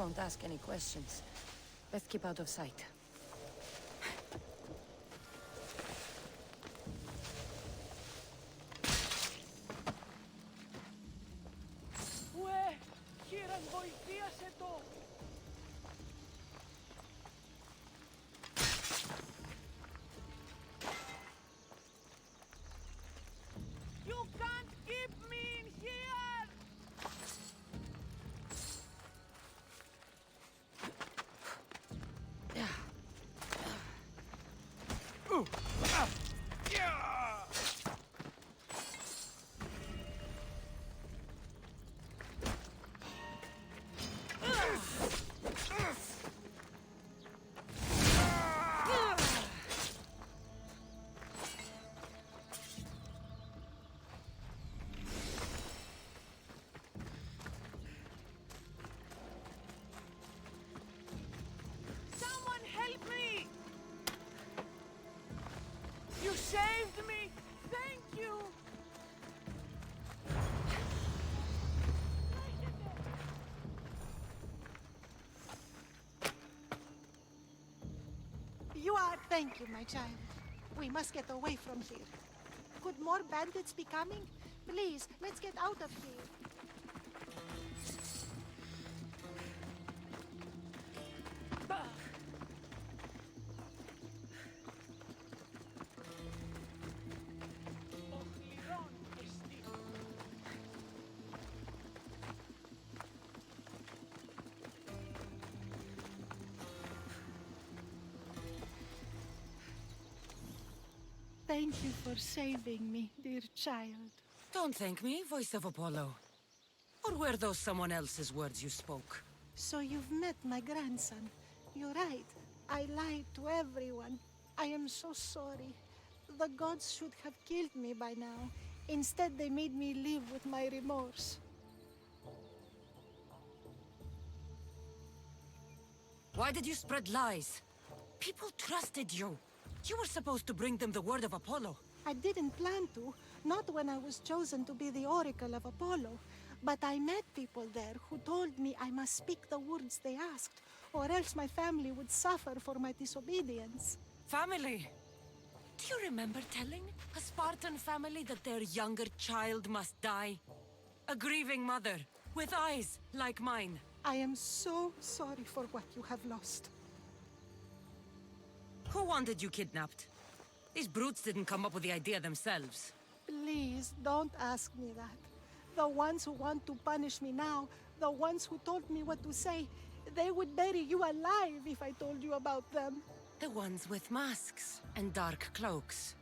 won't ask any questions. Let's keep out of sight. Ue, kieran βοηθείας εδώ. You can't keep me in here! Someone help me! You saved me! Thank you! You are... Thank you, my child. We must get away from here. Could more bandits be coming? Please, let's get out of here. Thank you for saving me, dear child. Don't thank me, voice of Apollo. Or were those someone else's words you spoke? So you've met my grandson. You're right. I lied to everyone. I am so sorry. The gods should have killed me by now. Instead, they made me live with my remorse. Why did you spread lies? People trusted you. You were supposed to bring them the word of Apollo. I didn't plan to, not when I was chosen to be the Oracle of Apollo. But I met people there who told me I must speak the words they asked, or else my family would suffer for my disobedience. Family? Do you remember telling a Spartan family that their younger child must die? A grieving mother, with eyes like mine. I am so sorry for what you have lost. Who wanted you kidnapped? These brutes didn't come up with the idea themselves. Please, don't ask me that. The ones who want to punish me now, the ones who told me what to say, they would bury you alive if I told you about them. The ones with masks and dark cloaks.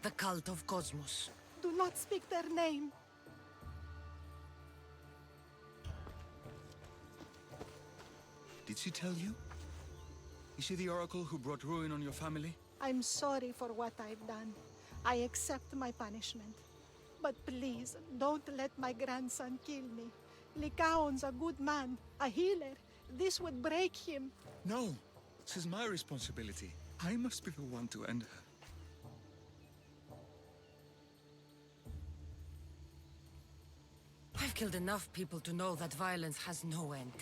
The cult of Cosmos. Do not speak their name. Did she tell you? Is she the oracle who brought ruin on your family? I'm sorry for what I've done. I accept my punishment. But please, don't let my grandson kill me. Lycaon's a good man, a healer. This would break him. No, this is my responsibility. I must be the one to end her. I've killed enough people to know that violence has no end.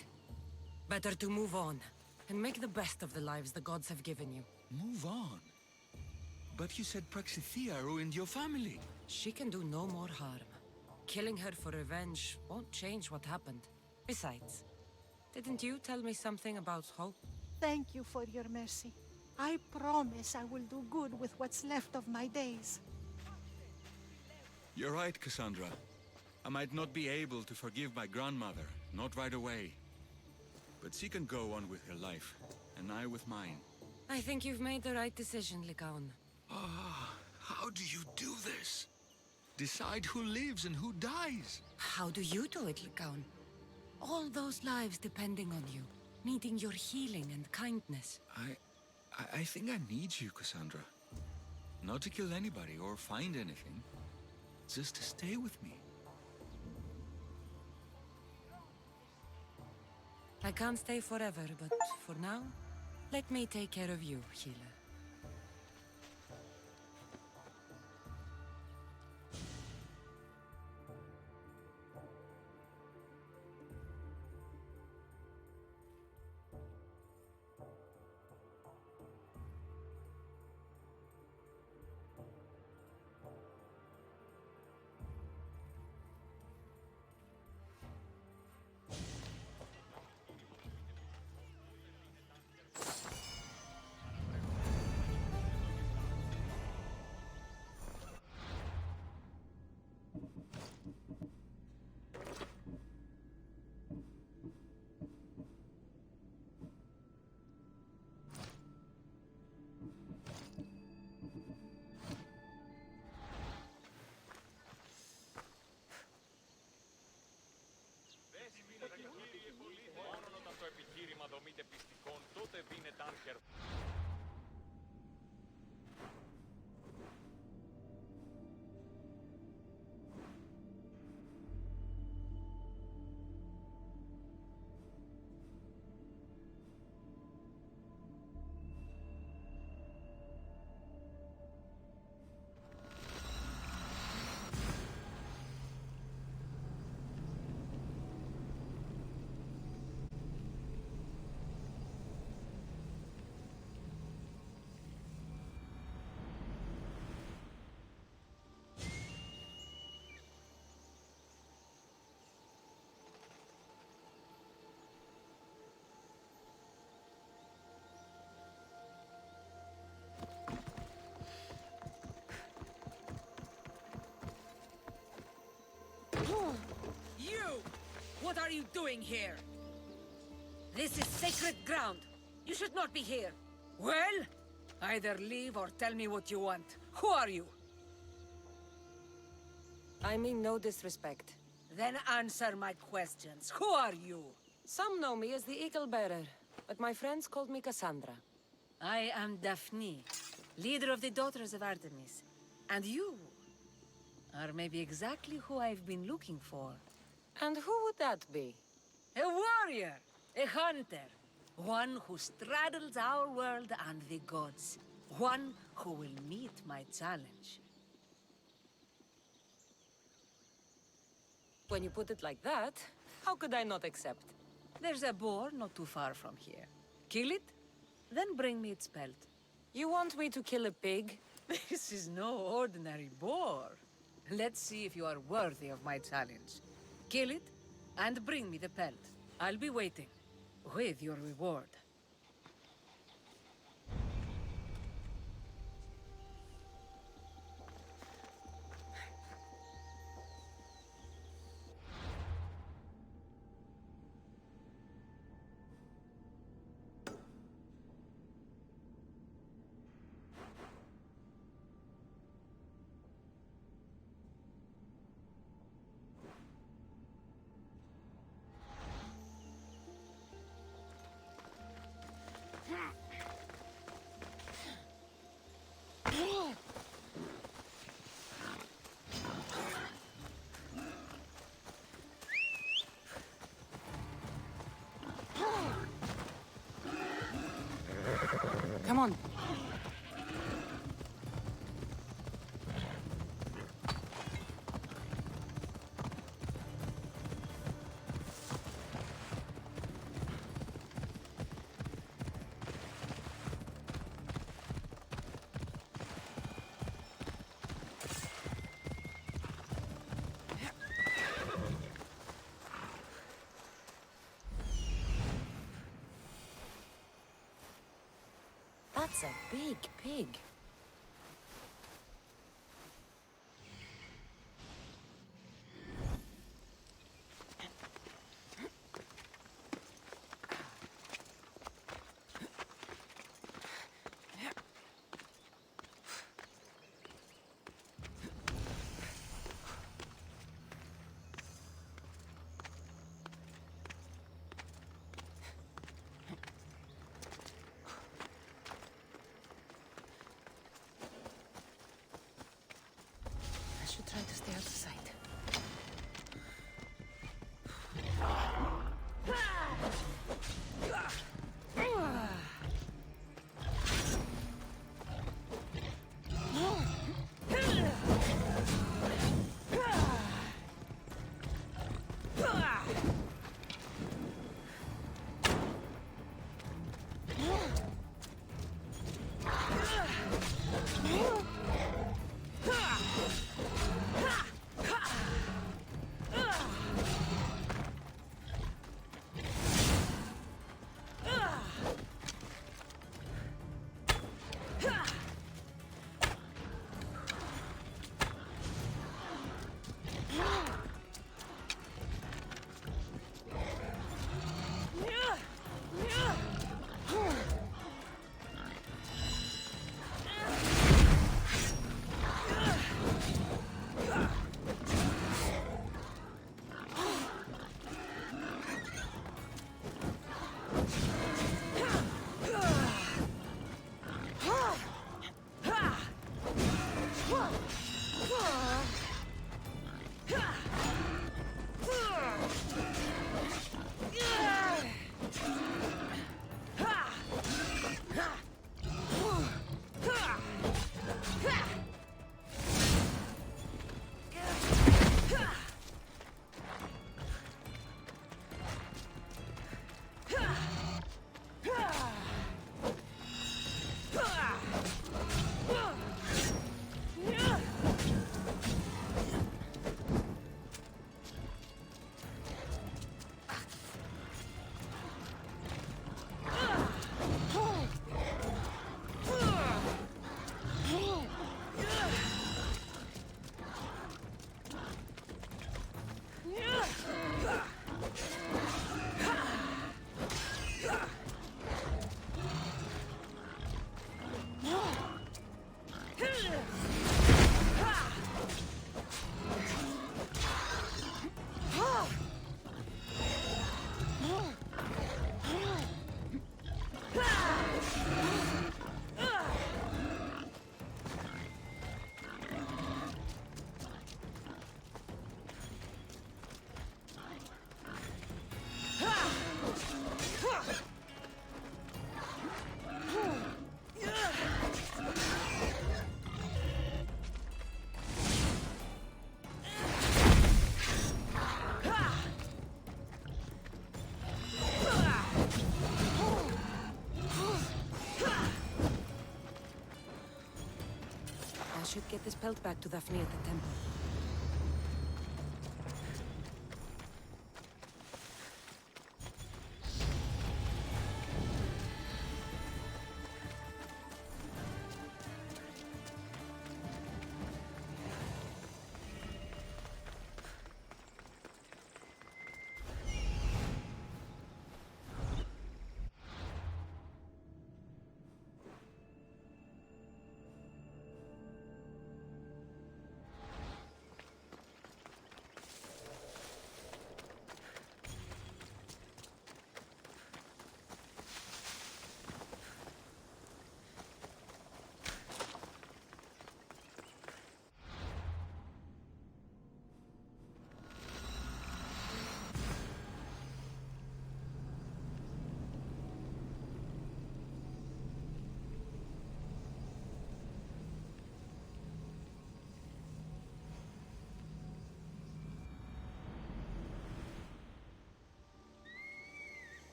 Better to move on, and make the best of the lives the gods have given you. Move on? But you said Praxithea ruined your family. She can do no more harm. Killing her for revenge won't change what happened. Besides, didn't you tell me something about hope? Thank you for your mercy. I promise I will do good with what's left of my days. You're right, Cassandra. I might not be able to forgive my grandmother, not right away. But she can go on with her life, and I with mine. I think you've made the right decision, Lycaon. Ah, how do you do this? Decide who lives and who dies? How do you do it, Lycaon? All those lives depending on you, needing your healing and kindness. I think I need you, Cassandra. Not to kill anybody or find anything. Just to stay with me. I can't stay forever, but for now, let me take care of you, healer. What are you doing here? This is sacred ground. You should not be here. Well, either leave or tell me what you want. Who are you? I mean no disrespect. Then answer my questions. Who are you? Some know me as the Eagle Bearer, but my friends called me Cassandra. I am Daphne, leader of the Daughters of Artemis. And you are maybe exactly who I've been looking for. And who would that be? A warrior, a hunter. One who straddles our world and the gods. One who will meet my challenge. When you put it like that, how could I not accept? There's a boar not too far from here. Kill it, then bring me its pelt. You want me to kill a pig? This is no ordinary boar. Let's see if you are worthy of my challenge. Kill it, and bring me the pelt. I'll be waiting, with your reward. Come on. That's a big pig. Try to stay out of sight. should get this pelt back to Daphne at the temple.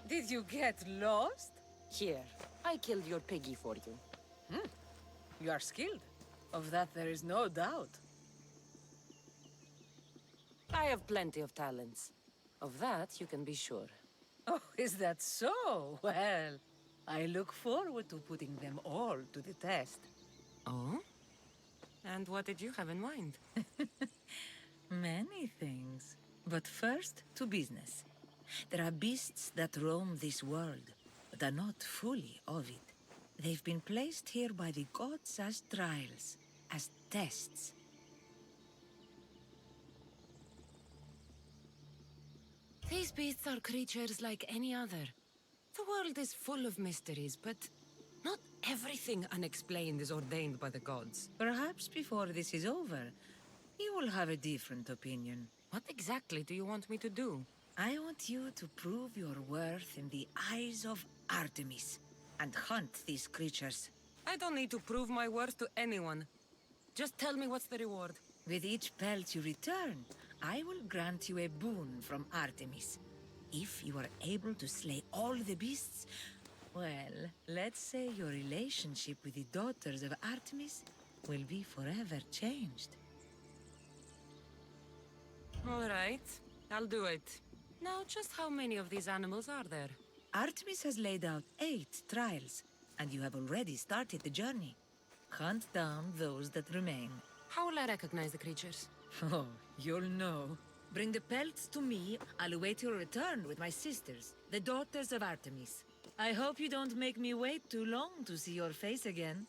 Did you get lost? Here, I killed your piggy for you. You are skilled. Of that there is no doubt. I have plenty of talents. Of that you can be sure. Oh, is that so? Well, I look forward to putting them all to the test. Oh? And what did you have in mind? Many things. But first, to business. There are beasts that roam this world, but are not fully of it. They've been placed here by the gods as trials, as tests. These beasts are creatures like any other. The world is full of mysteries, but not everything unexplained is ordained by the gods. Perhaps before this is over, you will have a different opinion. What exactly do you want me to do? I want you to prove your worth in the eyes of Artemis, and hunt these creatures. I don't need to prove my worth to anyone. Just tell me what's the reward. With each pelt you return, I will grant you a boon from Artemis. If you are able to slay all the beasts, well, let's say your relationship with the daughters of Artemis will be forever changed. All right, I'll do it. Now, just how many of these animals are there? Artemis has laid out 8 trials, and you have already started the journey. Hunt down those that remain. How will I recognize the creatures? Oh, you'll know. Bring the pelts to me. I'll await your return with my sisters, the daughters of Artemis. I hope you don't make me wait too long to see your face again.